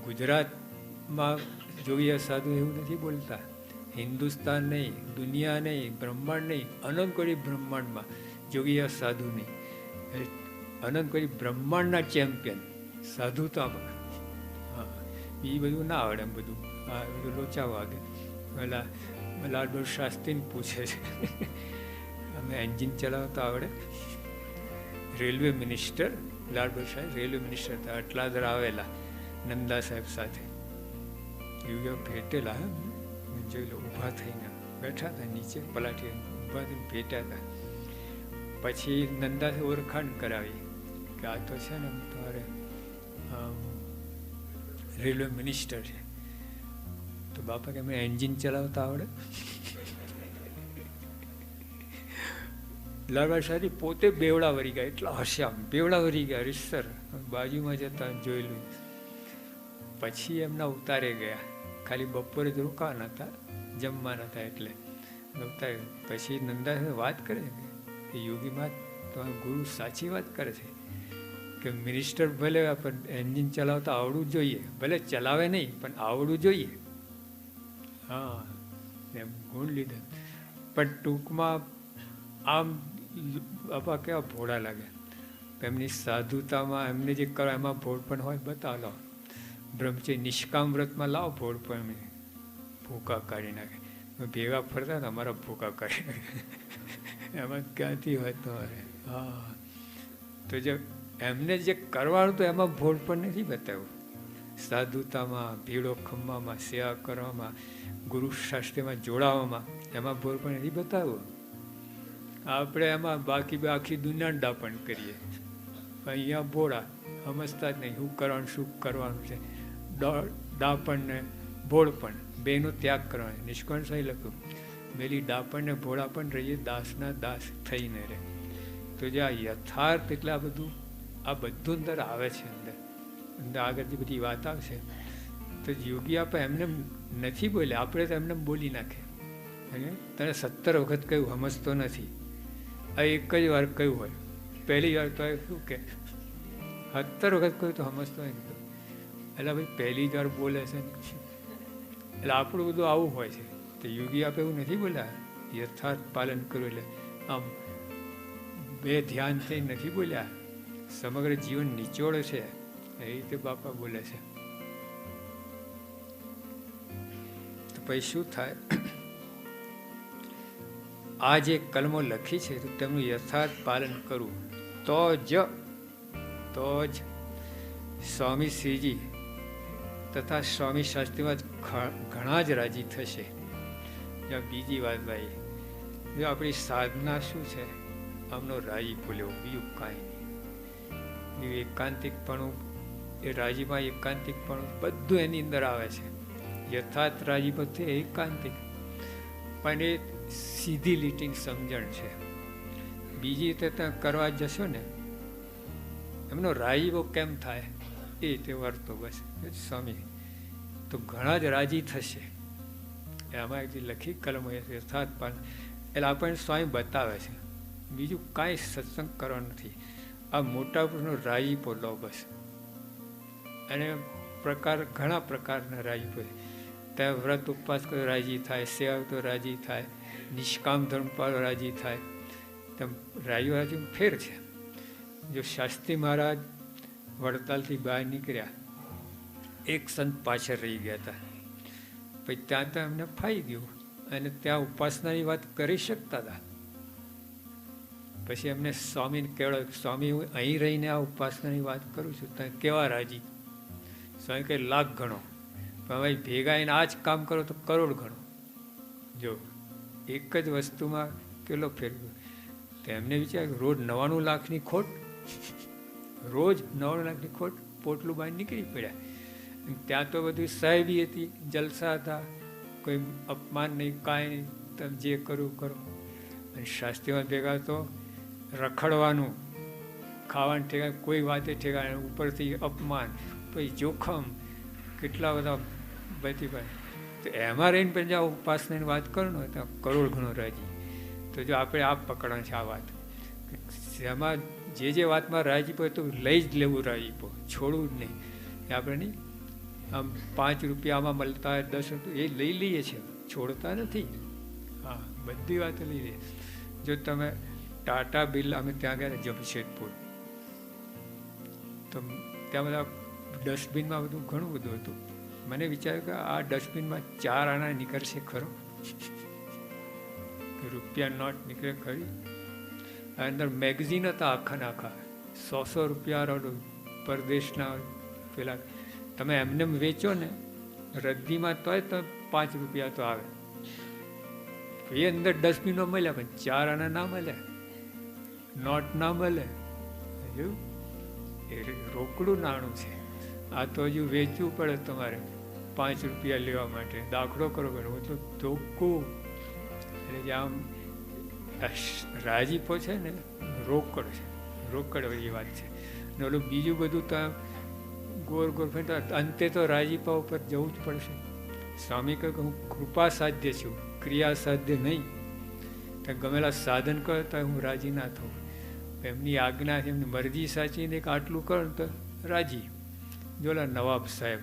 ગુજરાતમાં જોગી સાધુ એવું નથી બોલતા. હિન્દુસ્તાન નહીં, દુનિયા નહીં, બ્રહ્માંડ નહીં, અનંત કોઈ બ્રહ્માંડમાં જોગી સાધુ નહીં. અનંત કોઈ બ્રહ્માંડના ચેમ્પિયન સાધુતામાં. હા, એ બધું ના આવડે એમ બધું. હા, બધું લોચા વાગે. પેલા લાલબહાદુર શાસ્ત્રીને પૂછે છે અમે એન્જિન ચલાવતા આવડે? Railway minister Lal Bahadur Shastri railway minister હતા. અટલાદર આવેલા નંદા સાહેબ સાથે. યુગ ભેટેલા, જોઈ લો. ઊભા થઈને બેઠા હતા નીચે પલાઠી, ઊભા થઈને ભેટ્યા હતા. પછી નંદાએ ઓળખાણ કરાવી કે આ તો છે ને તમારે રેલવે મિનિસ્ટર છે. તો બાપા કે અમે એન્જિન ચલાવતા આવડે? લાલબાગ શાહજી પોતે બેવડા વરી ગયા, એટલા હસ્યા, બેવડા વરી ગયા રીતસર. બાજુમાં જતા જોયેલું. પછી એમના ઉતારે ગયા, ખાલી બપોરે જ રોકાવાના હતા, જમવાના હતા એટલે ઉતારે. પછી નંદા વાત કરે કે યોગીમાં તમારો ગુરુ સાચી વાત કરે છે કે મિનિસ્ટર ભલે પણ એન્જિન ચલાવતા આવડવું જોઈએ, ભલે ચલાવે નહીં પણ આવડવું જોઈએ. હા, એમ ગુણ લીધા. પણ ટૂંકમાં આમ બાપા કેવા ભોળા લાગે. એમની સાધુતામાં એમને જે કરો એમાં ભોળપણ હોય બતાવો. લો બ્રહ્મચર્ય નિષ્કામ વ્રતમાં લાવો ભોળપણ, એમને ભૂકા કાઢી નાખે. ભેગા ફરતા હતા, અમારા ભૂકા કાઢી નાખે. એમાં ક્યાંથી હોય તમારે? હા, તો જે એમને જે કરવાનું તો એમાં ભોળપણ નથી બતાવ્યું. સાધુતામાં, ભીડો ખમવામાં, સેવા કરવામાં, ગુરુ શાસ્ત્રમાં જોડાવામાં એમાં ભોળપણ નથી બતાવ્યું. આપણે એમાં બાકી આખી દુનિયાને ડાપણ કરીએ. અહીંયા ભોળા સમજતા જ નહીં શું કરવાનું, શું કરવાનું છે. ડાપણ ને ભોળપણ બેનો ત્યાગ કરવાનો. નિષ્કાળ સાહેબ લખ્યું, મેલી ડાપણ ને ભોળાપણ રહીએ, દાસના દાસ થઈને રહે. તો જે આ યથાર્થ એટલે આ બધું અંદર આવે છે. અંદર આગળ જે બધી વાત આવશે તો યોગી આપણે એમને નથી બોલ્યા, આપણે તો એમને બોલી નાખે. તને 17 વખત કહ્યું સમજતો નથી, આ એક જ વાર કહ્યું હોય, પહેલી વાર તો શું કે 17 વખત કહ્યું તો સમજતો હોય નહીં. એટલે ભાઈ પહેલી જ વાર બોલે છે. એટલે આપણું બધું આવું હોય છે. તો યોગી આપણે એવું નથી બોલ્યા, યથાર્થ પાલન કર્યું. એટલે આમ બે ધ્યાનથી નથી બોલ્યા, સમગ્ર જીવન નિચોડ છે એ રીતે બાપા બોલે છે. તો પછી શું થાય? આ જે કલમો લખી છે તો તેમનું યથાર્થ પાલન કરવું તો જ સ્વામી શ્રીજી તથા સ્વામી શાસ્ત્રીમાં ઘણા જ રાજી થશે. બીજી વાત ભાઈ, જો આપણી સાધના શું છે? આમનો રાજીપો લેવો, બીજું કાંઈ નહીં. એકાંતિકપણું, એ રાજીમાં એકાંતિકપણું બધું એની અંદર આવે છે. યથાર્થ રાજીપો છે એકાંતિક, પણ એ સીધી લીટી સમજણ છે. બીજી રીતે તમે કરવા જશો ને, એમનો રાજીપો કેમ થાય એ રીતે વર્તો. બસ સ્વામી તો ઘણા જ રાજી થશે. એમાં જે લખી કલમો યથાર્થ પાલન, એટલે આપણને સ્વામી બતાવે છે. બીજું કાંઈ સત્સંગ કરવાનું નથી. આ મોટા પુરુષનો રાજીપો લો બસ. અને ઘણા પ્રકારના રાજીપો છે. ત્યાં વ્રત ઉપવાસ કરો રાજી થાય, સેવા તો રાજી થાય, નિષ્કામ ધર્મ પાળો રાજી થાય. તેમ રાજી ફેર છે. જો શાસ્ત્રી મહારાજ વડતાલથી બહાર નીકળ્યા, એક સંત પાછળ રહી ગયા હતા. પછી ત્યાં તો એમને ફાઈ ગયું અને ત્યાં ઉપાસનાની વાત કરી શકતા હતા. પછી એમને સ્વામીને કહેવાય, સ્વામી હું અહીં રહીને આ ઉપાસનાની વાત કરું છું, તમે કેવા રાજી? સ્વામી કહે લાખ ગણો, પણ ભાઈ ભેગા એને આ જ કામ કરો તો કરોડ ગણો. જો એક જ વસ્તુમાં કેટલો ફેર. તો એમને વિચાર્યું રોજ 99 લાખની ખોટ, રોજ 99 લાખની ખોટ, પોટલું બહાર નીકળી પડ્યા. ત્યાં તો બધું સાહેબી હતી, જલસા હતા, કોઈ અપમાન નહીં, કાંઈ નહીં, તમે જે કરવું કરો. અને શાસ્ત્રીમાં ભેગા તો રખડવાનું, ખાવાનું ઠેકાણ, કોઈ વાતે ઠેકાણ, ઉપરથી અપમાન, પછી જોખમ, કેટલા બધા બધી ભાઈ. તો એમાં રહીને પણ જો ઉપાસનાની વાત કરો ને તો કરોડ ઘણો રાજી. તો જો આપણે આ પકડવાનું છે આ વાત, એમાં જે વાતમાં રાજીપો તો લઈ જ લેવું, રાજીપો છોડવું જ નહીં. આપણે નહીં આમ 5 રૂપિયા આમાં મળતા હોય, 10 રૂપિયા એ લઈ લઈએ છીએ, છોડતા નથી. હા, બધી વાતો લઈ લઈએ. જો તમે ટાટા બિરલા, અમે ત્યાં ગયા જમશેદપુર, તો ત્યાં બધા ડસ્ટબિનમાં બધું ઘણું બધું હતું. મને વિચાર્યું કે આ ડસ્ટબિનમાં 4 આના નીકળશે ખરો? રૂપિયા નોટ નીકળે ખરી? અંદર મેગઝીન હતા આખા 100 રૂપિયા પરદેશના પેલા. તમે એમને વેચો ને રદ્દીમાં તોય તો 5 રૂપિયા તો આવે. એ અંદર ડસ્ટબિનો મળ્યા પણ 4 આના ના મળ્યા, નોટ ના મળે. એવું એ રોકડું નાણું છે. આ તો હજુ વેચવું પડે તમારે 5 રૂપિયા લેવા માટે. દાખલો કરો, હું તો ધોકું. એટલે આમ રાજીપો છે ને રોકડ છે, રોકડ એ વાત છે. ને ઓલું બીજું બધું તો ગોર ગોર ફરતા અંતે તો રાજીપા ઉપર જવું જ પડશે. સ્વામી કહે કે હું કૃપા સાધ્ય છું, ક્રિયા સાધ્ય નહીં. તો ગમેલા સાધન કરતા હું રાજી ના થઉં. એમની આજ્ઞા છે, એમની મરજી સાચીને આટલું કરો ને તો રાજી. જોલા નવાબ સાહેબ,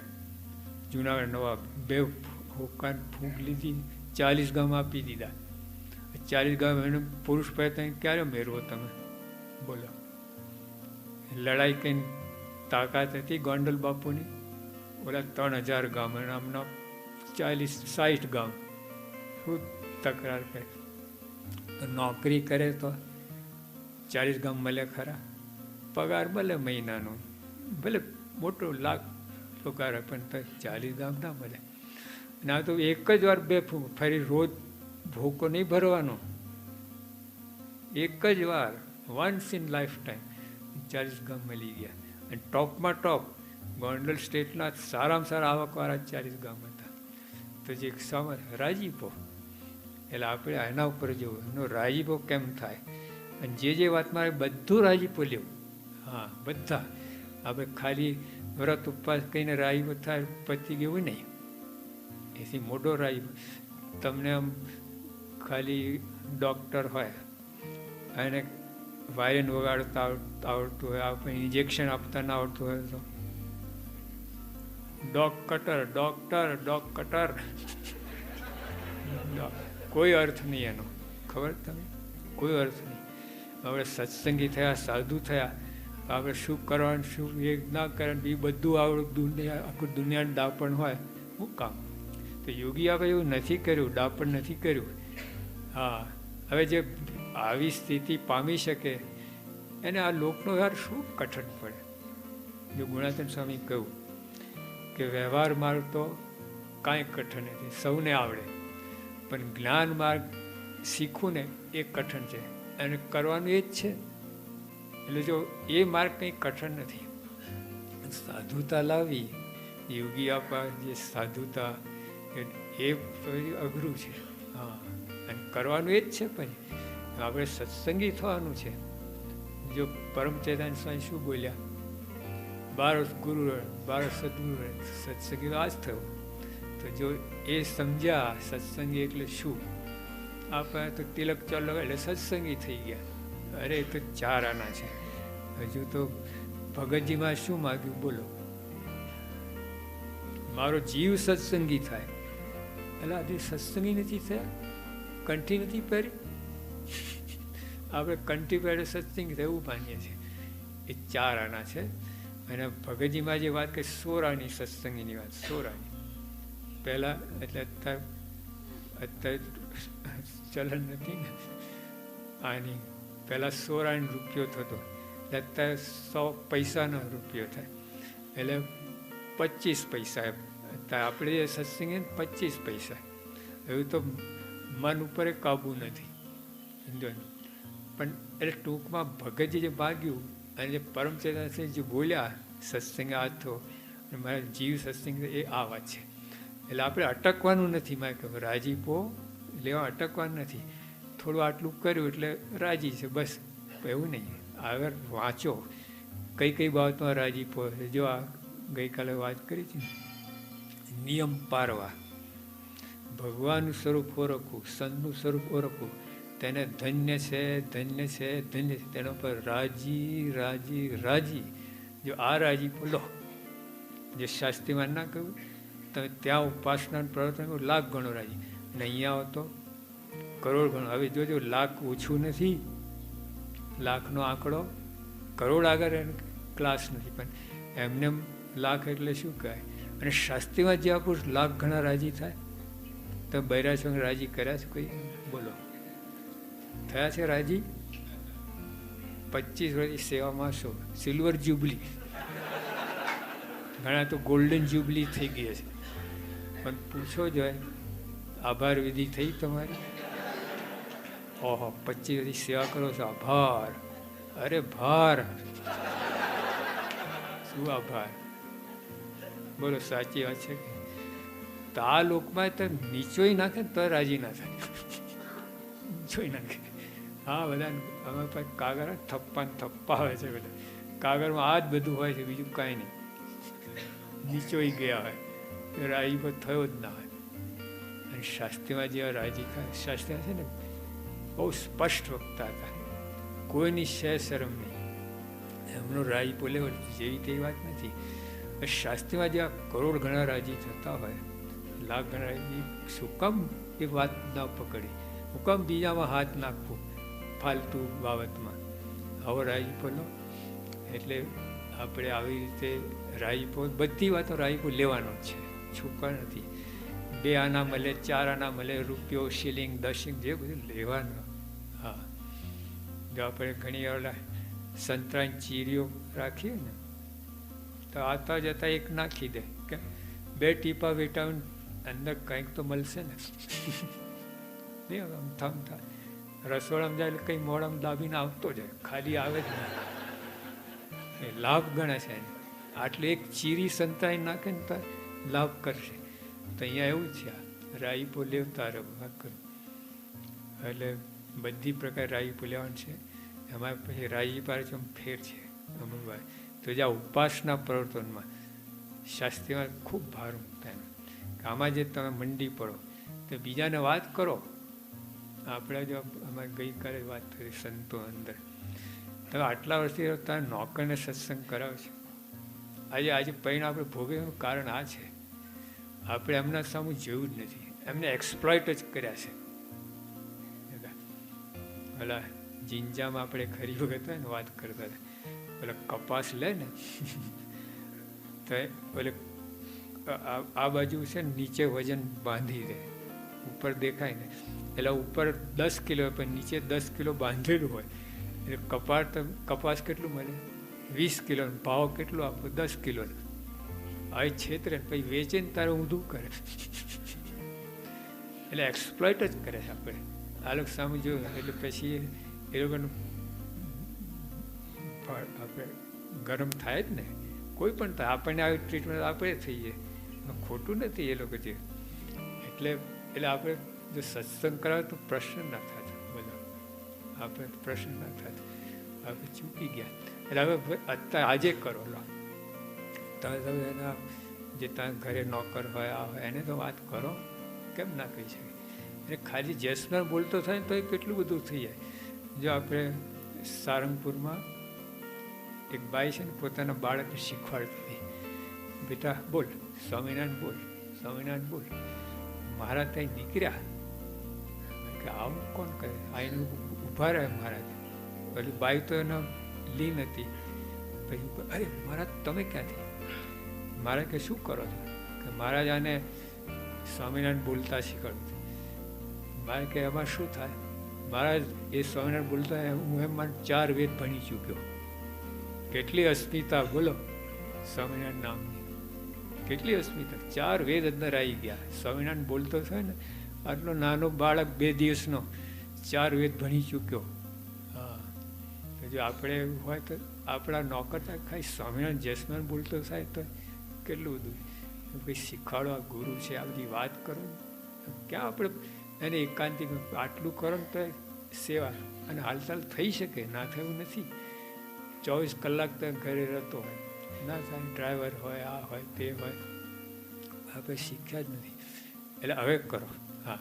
જુનાગઢ નવાબ, 2 હોકાન ફૂંક લીધી, 40 ગામ આપી દીધા. 40 ગામ એને પુરુષ પ્રયત્ન ક્યારે મેળવો તમે બોલો? લડાઈ કઈ તાકાત હતી ગોંડલ બાપુની? ઓલા 3000 ગામ, આમના 40-60 ગામ. શું તકરાર કરે? તો નોકરી કરે તો 40 ગામ મળે ખરા? પગાર ભલે મહિનાનો, ભલે મોટો લાખ પગાર, પણ તો 40 ગામ ના મળે. ના તો એક જ વાર ફરી રોજ ભોકો નહીં ભરવાનો, એક જ વાર, વન્સ ઇન લાઈફ ટાઈમ 40 ગામ મળી ગયા. અને ટોપમાં ટોપ ગોંડલ સ્ટેટના સારામાં સારા આવકવાળા 40 ગામ હતા. તો જે રાજીપો, એટલે આપણે એના ઉપર જવું, એનો રાજીપો કેમ થાય. અને જે વાતમાં બધું રાજીપો લેવું. હા, બધા. આપણે ખાલી વ્રત ઉપવાસ કહીને રાજીપો થાય પતી ગયું નહીં. એથી મોટો રાજીપો તમને આમ ખાલી ડૉક્ટર હોય એને વાયન વગાડતા આવડતું હોય, આપણે ઇન્જેક્શન આપતા ના આવડતું હોય તો ડોક્ટર કોઈ અર્થ નહીં એનો, ખબર તમે? કોઈ અર્થ નહીં. આપણે સત્સંગી થયા, સાધુ થયા, આપણે શું કરવાનું, શું એ ના કરવાનું, એ બધું આવડું દુનિયા, આખું દુનિયાનું દાપણ હોય, શું કામ? તો યોગી આપણે એવું નથી કર્યું, દાપણ નથી કર્યું. હા, હવે જે આવી સ્થિતિ પામી શકે એને આ લોકનો વ્યવહાર શું કઠણ પડે. જો ગુણાતીત સ્વામી કહ્યું કે વ્યવહાર માર્ગ તો કાંઈ કઠણ નથી, સૌને આવડે, પણ જ્ઞાન માર્ગ શીખવું ને એ કઠણ છે, અને કરવાનું એ જ છે. એટલે જો એ માર્ગ કંઈ કઠણ નથી. સાધુતા લાવી, યોગી આપવા જે સાધુતા એ અઘરું છે. હા, અને કરવાનું એ જ છે. પછી આપણે સત્સંગી થવાનું છે. જો પરમ ચેતન સ્વામી શું બોલ્યા, 12 ગુરુ 12 સદગુરુ, સત્સંગી તો આ જ થયું. તો જો એ સમજ્યા સત્સંગી એટલે શું, આપણે તો તિલક ચાલો એટલે સત્સંગી થઈ ગયા. અરે એ તો 4 આના છે. હજુ તો ભગતજીમાં શું માગ્યું બોલો? મારો જીવ સત્સંગી થાય. એટલે આજે સત્સંગી નથી થયા, કંઠી નથી પહેરી. આપણે કંઠી પહેરે સત્સંગી થયું માનીએ છીએ. એ 4 આના છે. અને ભગતજીમાં જે વાત કરી 16 આની સત્સંગીની વાત, 16 આની પહેલાં, એટલે અત્યારે ચલણ નથી ને આની. પહેલાં 16 આની રૂપિયો થતો, અત્યારે 100 પૈસાનો રૂપિયો થાય, એટલે 25 પૈસા. અત્યારે આપણે જે સત્સંગી 25 પૈસા. એવું તો મન ઉપર કાબુ નથી, સમજો ને. પણ એટલે ટૂંકમાં ભગતજી જે માગ્યું અને જે પરમ ચેતન જે બોલ્યા સત્સંગ આ થયો, મારા જીવ સત્સંગ, એ આ વાત છે. એટલે આપણે અટકવાનું નથી. મારે કહ્યું રાજીપો લેવા અટકવાનું નથી. થોડું આટલું કર્યું એટલે રાજી છે, બસ, એવું નહીં. આગળ વાંચો કઈ કઈ બાબતમાં રાજીપો. જો આ ગઈકાલે વાત કરી છે, નિયમ પારવા, ભગવાનનું સ્વરૂપ ઓળખવું, સંતનું સ્વરૂપ ઓળખવું, તેને ધન્ય છે, ધન્ય છે, ધન્ય છે, તેના પર રાજી રાજી રાજી. જો આ રાજી બોલો, જે શાસ્ત્રીમાં ના કહ્યું, તમે ત્યાં ઉપાસના પ્રવર્તન કરો 1,00,000 ગણો રાજી, અને અહીંયા આવો તો કરોડ ગણો. હવે જોજો, 1,00,000 ઓછું નથી, 1,00,000નો આંકડો, કરોડ આગળ ક્લાસ નથી, પણ એમને 1,00,000 એટલે શું કહેવાય. અને શાસ્ત્રીમાં જે પુરુષ 1,00,000 ગણા રાજી થાય, તો બૈરા છો રાજી કર્યા છે કોઈ બોલો? થયા છે રાજી? 25 વર્ષની સેવામાં શું સિલ્વર જ્યુબલી, ઘણા તો ગોલ્ડન જ્યુબલી થઈ ગઈ છે. પણ પૂછો જોઈએ, આભાર વિધિ થઈ તમારી? ઓહો, 25 વર્ષની સેવા કરો છો, આભાર. અરે ભાર, શું આભાર બોલો? સાચી વાત છે. તો આ લોકમાં તો નીચોય નાખે તો રાજી ના થાય, નીચોય નાખે. હા, બધા અમારી પાસે કાગળ થપ્પા ને થપ્પા હોય છે. બધા કાગળમાં આ જ બધું હોય છે, બીજું કાંઈ નહીં. નીચોઈ ગયા હોય, રાજીપો થયો જ ના હોય. અને શાસ્ત્રીમાં જેવા રાજી થાય, શાસ્ત્રી છે ને બહુ સ્પષ્ટ વક્તા હતા, કોઈની શરમ નહીં. એમનો રાજીપો લેવો જેવી તેવી વાત નથી. શાસ્ત્રીમાં જેવા કરોડ ગણા રાજી થતા હોય, લાખ ગણા રાજી, શું કામ એ વાત ના પકડી, હું કામ બીજામાં હાથ નાખવું ફાલતુ બાબતમાં? આવો રાજીપો લો. એટલે આપણે આવી રીતે રાજીપો, બધી વાતો રાજીપો લેવાનો જ છે, છૂકા નથી. 2 આના મળે, 4 આના મળે, રૂપિયો, શિલિંગ, દશિંગ, જે બધું લેવાનું. હા, જો આપણે ઘણી વાર સંતરાની ચીરીઓ રાખીએ ને, તો આવતા જતા એક નાખી દે કે 2 ટીપા વિટામિન અંદર કંઈક તો મળશે ને. આમ થમતા રસોડામાં જાય એટલે કંઈ મોડામાં દાબીને આવતો જાય, ખાલી આવે જ નહીં. એ લાભ ગણે છે. આટલે એક ચીરી સંતાઈ નાખે ને તો લાભ કરશે. તો અહીંયા એવું છે, રાજીપો લેવતા રહેવા કરું. એટલે બધી પ્રકાર રાજીપો લેવાનું છે. એમાં પછી રાજીપા ફેર છે અમુક વાર. તો જ્યાં ઉપાસના પ્રવર્તનમાં શાસ્ત્રીમાં ખૂબ ભાર મૂકતા એમ કે આમાં જે તમે મંડી પડો તો બીજાને વાત કરો. આપણે જો અમારે ગઈકાલે વાત કરી સંતો અંદર, તમે આટલા વર્ષથી તમે નોકરને સત્સંગ કરાવો છો. આજે પરિણામ આપણે ભોગવવાનું કારણ આ છે, આપણે એમના સામે જેવું જ નથી, એમને એક્સપ્લોઇટ જ કર્યા છે. પેલા જિંજામાં આપણે ખરી વખત હોય ને વાત કરતા હતા, પેલા કપાસ લે ને તો પેલે આ બાજુ છે ને નીચે વજન બાંધી દે, ઉપર દેખાય ને એટલે ઉપર 10 કિલો પણ નીચે 10 કિલો બાંધેલું હોય. એટલે કપાસ કેટલું મળે? 20 કિલો. ભાવ કેટલો આપો? 10 કિલો. આ છેતરે પછી વેચે ને તારે ઊંધું કરે. એટલે એક્સપ્લોઇટ જ કરે છે આપણે. આ લોકો સામે જોયું એટલે પછી એ લોકોનું આપણે ગરમ થાય જ ને, કોઈ પણ થાય. આપણને આવી ટ્રીટમેન્ટ આપણે થઈએ, ખોટું નથી એ લોકો જે. એટલે આપણે જો સત્સંગ કરાવે તો પ્રશ્ન ના થતા, બધા આપણે પ્રશ્ન ના થતા, આપણે ચૂકી ગયા. એટલે હવે અત્યારે આજે કરો લો, તમે એના જે ત્યાં ઘરે નોકર હોય આ હોય એને તો વાત કરો, કેમ ના કહી શકે? એટલે ખાલી જેસનાર બોલતો થાય ને તો એ કેટલું બધું થઈ જાય. જો આપણે સારંગપુરમાં એક બાઈ છે ને પોતાના બાળકને શીખવાડતી હતી, બેટા બોલ સ્વામિનારાયણ બોલ, સ્વામિનારાયણ બોલ. મહારાજ ત્યાં નીકળ્યા કે આવું કોણ કરે? આ એને ઊભા રહ્યા મહારાજ. પેલી બાઈ તો એના લીન હતી. પછી અરે મહારાજ તમે ક્યાંથી? મહારાજ કે શું કરો છો? કે મહારાજ આને સ્વામિનારાયણ બોલતા શીખવાડું. મહારાજ કે એમાં શું થાય? મહારાજ એ સ્વામિનારાયણ બોલતા હું એમ 4 વેદ ભણી ચૂક્યો. કેટલી અસ્મિતા બોલો સ્વામિનારાયણ નામની, કેટલી અસ્મિતા! 4 વેદ અંદર આવી ગયા. સ્વામિનારાયણ બોલતો થાય ને, આટલો નાનો બાળક 2 દિવસનો 4 વેદ ભણી ચૂક્યો. હા, તો જો આપણે હોય તો આપણા નોકર થાય ખાલી સ્વામિનારાયણ જસનારાયણ બોલતો થાય તો કેટલું બધું કંઈ શીખવાડવા ગુરુ છે, આ બધી વાત કરો. ક્યાં આપણે એને એકાંતિક આટલું કરો ને તો સેવા અને હાલચાલ થઈ શકે, ના થયું નથી. 24 કલાક તો ઘરે રહેતો હોય, ના થાય. ડ્રાઈવર હોય, આ હોય, તે હોય, આપણે શીખ્યા જ નથી. એટલે હવે કરો. હા,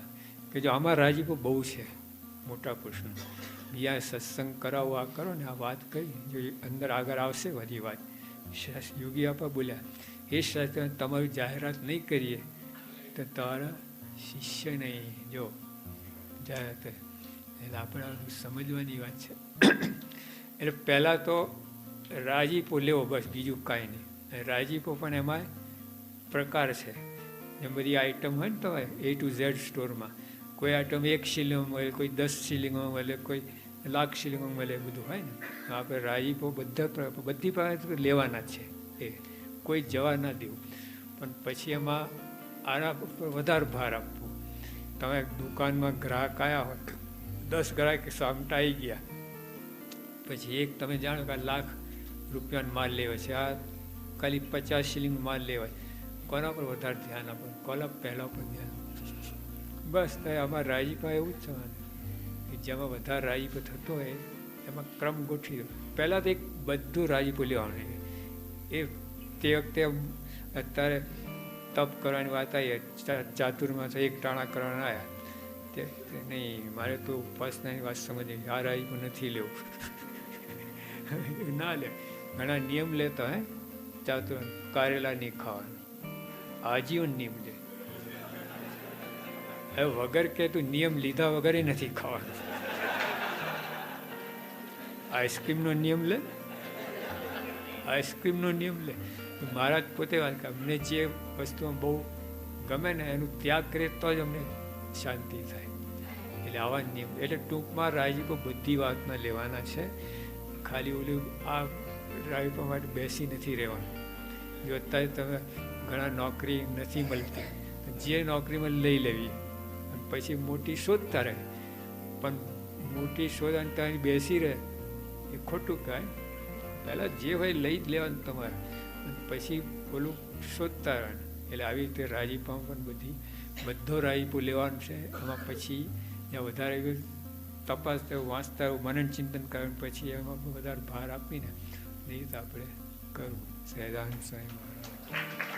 કે જો આમાં રાજીપો બહુ છે મોટા પુરુષનો. બીજા સત્સંગ કરાવો, આ કરો ને, આ વાત કરી જો અંદર આગળ આવશે બધી વાત. યોગી આપા બોલ્યા, એ શાસ્ત્ર તમારી જાહેરાત નહીં કરીએ તો તમારા શિષ્ય નહીં. જો જાહેરાત એટલે આપણે સમજવાની વાત છે. એટલે પહેલાં તો રાજીપો લેવો, બસ બીજું કાંઈ નહીં. રાજીપો પણ એમાં પ્રકાર છે. એમ બધી આઈટમ હોય ને તો A to Z સ્ટોરમાં કોઈ આઈટમ 1 શિલિંગમાં મળે, કોઈ 10 શિલિંગમાં મળે, કોઈ 1,00,000 શિલિંગમાં મળે, બધું હોય ને. આપણે રાજીપો બધી પાસે લેવાના છે, એ કોઈ જવા ના દેવું. પણ પછી એમાં આના ઉપર વધારે ભાર આપવો. તમે દુકાનમાં ગ્રાહક આવ્યા હોય, 10 ગ્રાહક સામટાઈ ગયા, પછી એક તમે જાણો કે 1,00,000 રૂપિયાનો માલ લેવા છે, આ ખાલી 50 શિલિંગ માલ લેવાય, કોના પર વધારે ધ્યાન આપો? કોના પહેલાં પર ધ્યાન આપો? બસ તો અમારા રાજીપા એવું જ થવાનું. કે જેમાં વધારે રાજીપો થતો હોય એમાં ક્રમ ગોઠવી દો. પહેલાં તો એક બધું રાજીપો લેવાનું. એ તે વખતે અત્યારે તપ કરવાની વાત આવી, ચાતુર્માસ એક ટાણા કરવાના આવ્યા તે નહીં, મારે તો ઉપાસનાની વાત સમજી, આ રાજીપો નથી લેવું. ના લે. ઘણા નિયમ લેતા હે ચાતુર, કારેલા નહીં ખાવાનું, આજીવન નિયમ લે. હવે વગર કે તું નિયમ લીધા વગર નથી ખાવાનું. આઈસ્ક્રીમનો નિયમ લે, આઈસ્ક્રીમનો નિયમ લે. મહારાજ પોતે વાત કરે, અમને જે વસ્તુમાં બહુ ગમે ને એનું ત્યાગ કરીએ તો જ અમને શાંતિ થાય. એટલે આવા નિયમ. એટલે ટૂંકમાં રાજીપો બધી વાતમાં લેવાના છે. ખાલી ઓલું આ રાજીપો માટે બેસી નથી રહેવાનું. જો અત્યારે તમે ઘણા નોકરી નથી મળતી, જે નોકરીમાં લઈ લેવી, પછી મોટી શોધતા રહે. પણ મોટી શોધ અને ત્યાં બેસી રહે એ ખોટું કહેવાય. પહેલાં જે હોય લઈ જ લેવાનું તમારે, પછી ઓલું શોધતા રહે. એટલે આવી રીતે રાજીપામાં પણ બધો રાજીપો લેવાનું છે. એમાં પછી જ્યાં વધારે તપાસ વાંચતા મનન ચિંતન કરવાનું, પછી એમાં વધારે ભાર આપીને એ રીતે આપણે કરવું. સહેજાનંદ સ્વામી મહારાજ.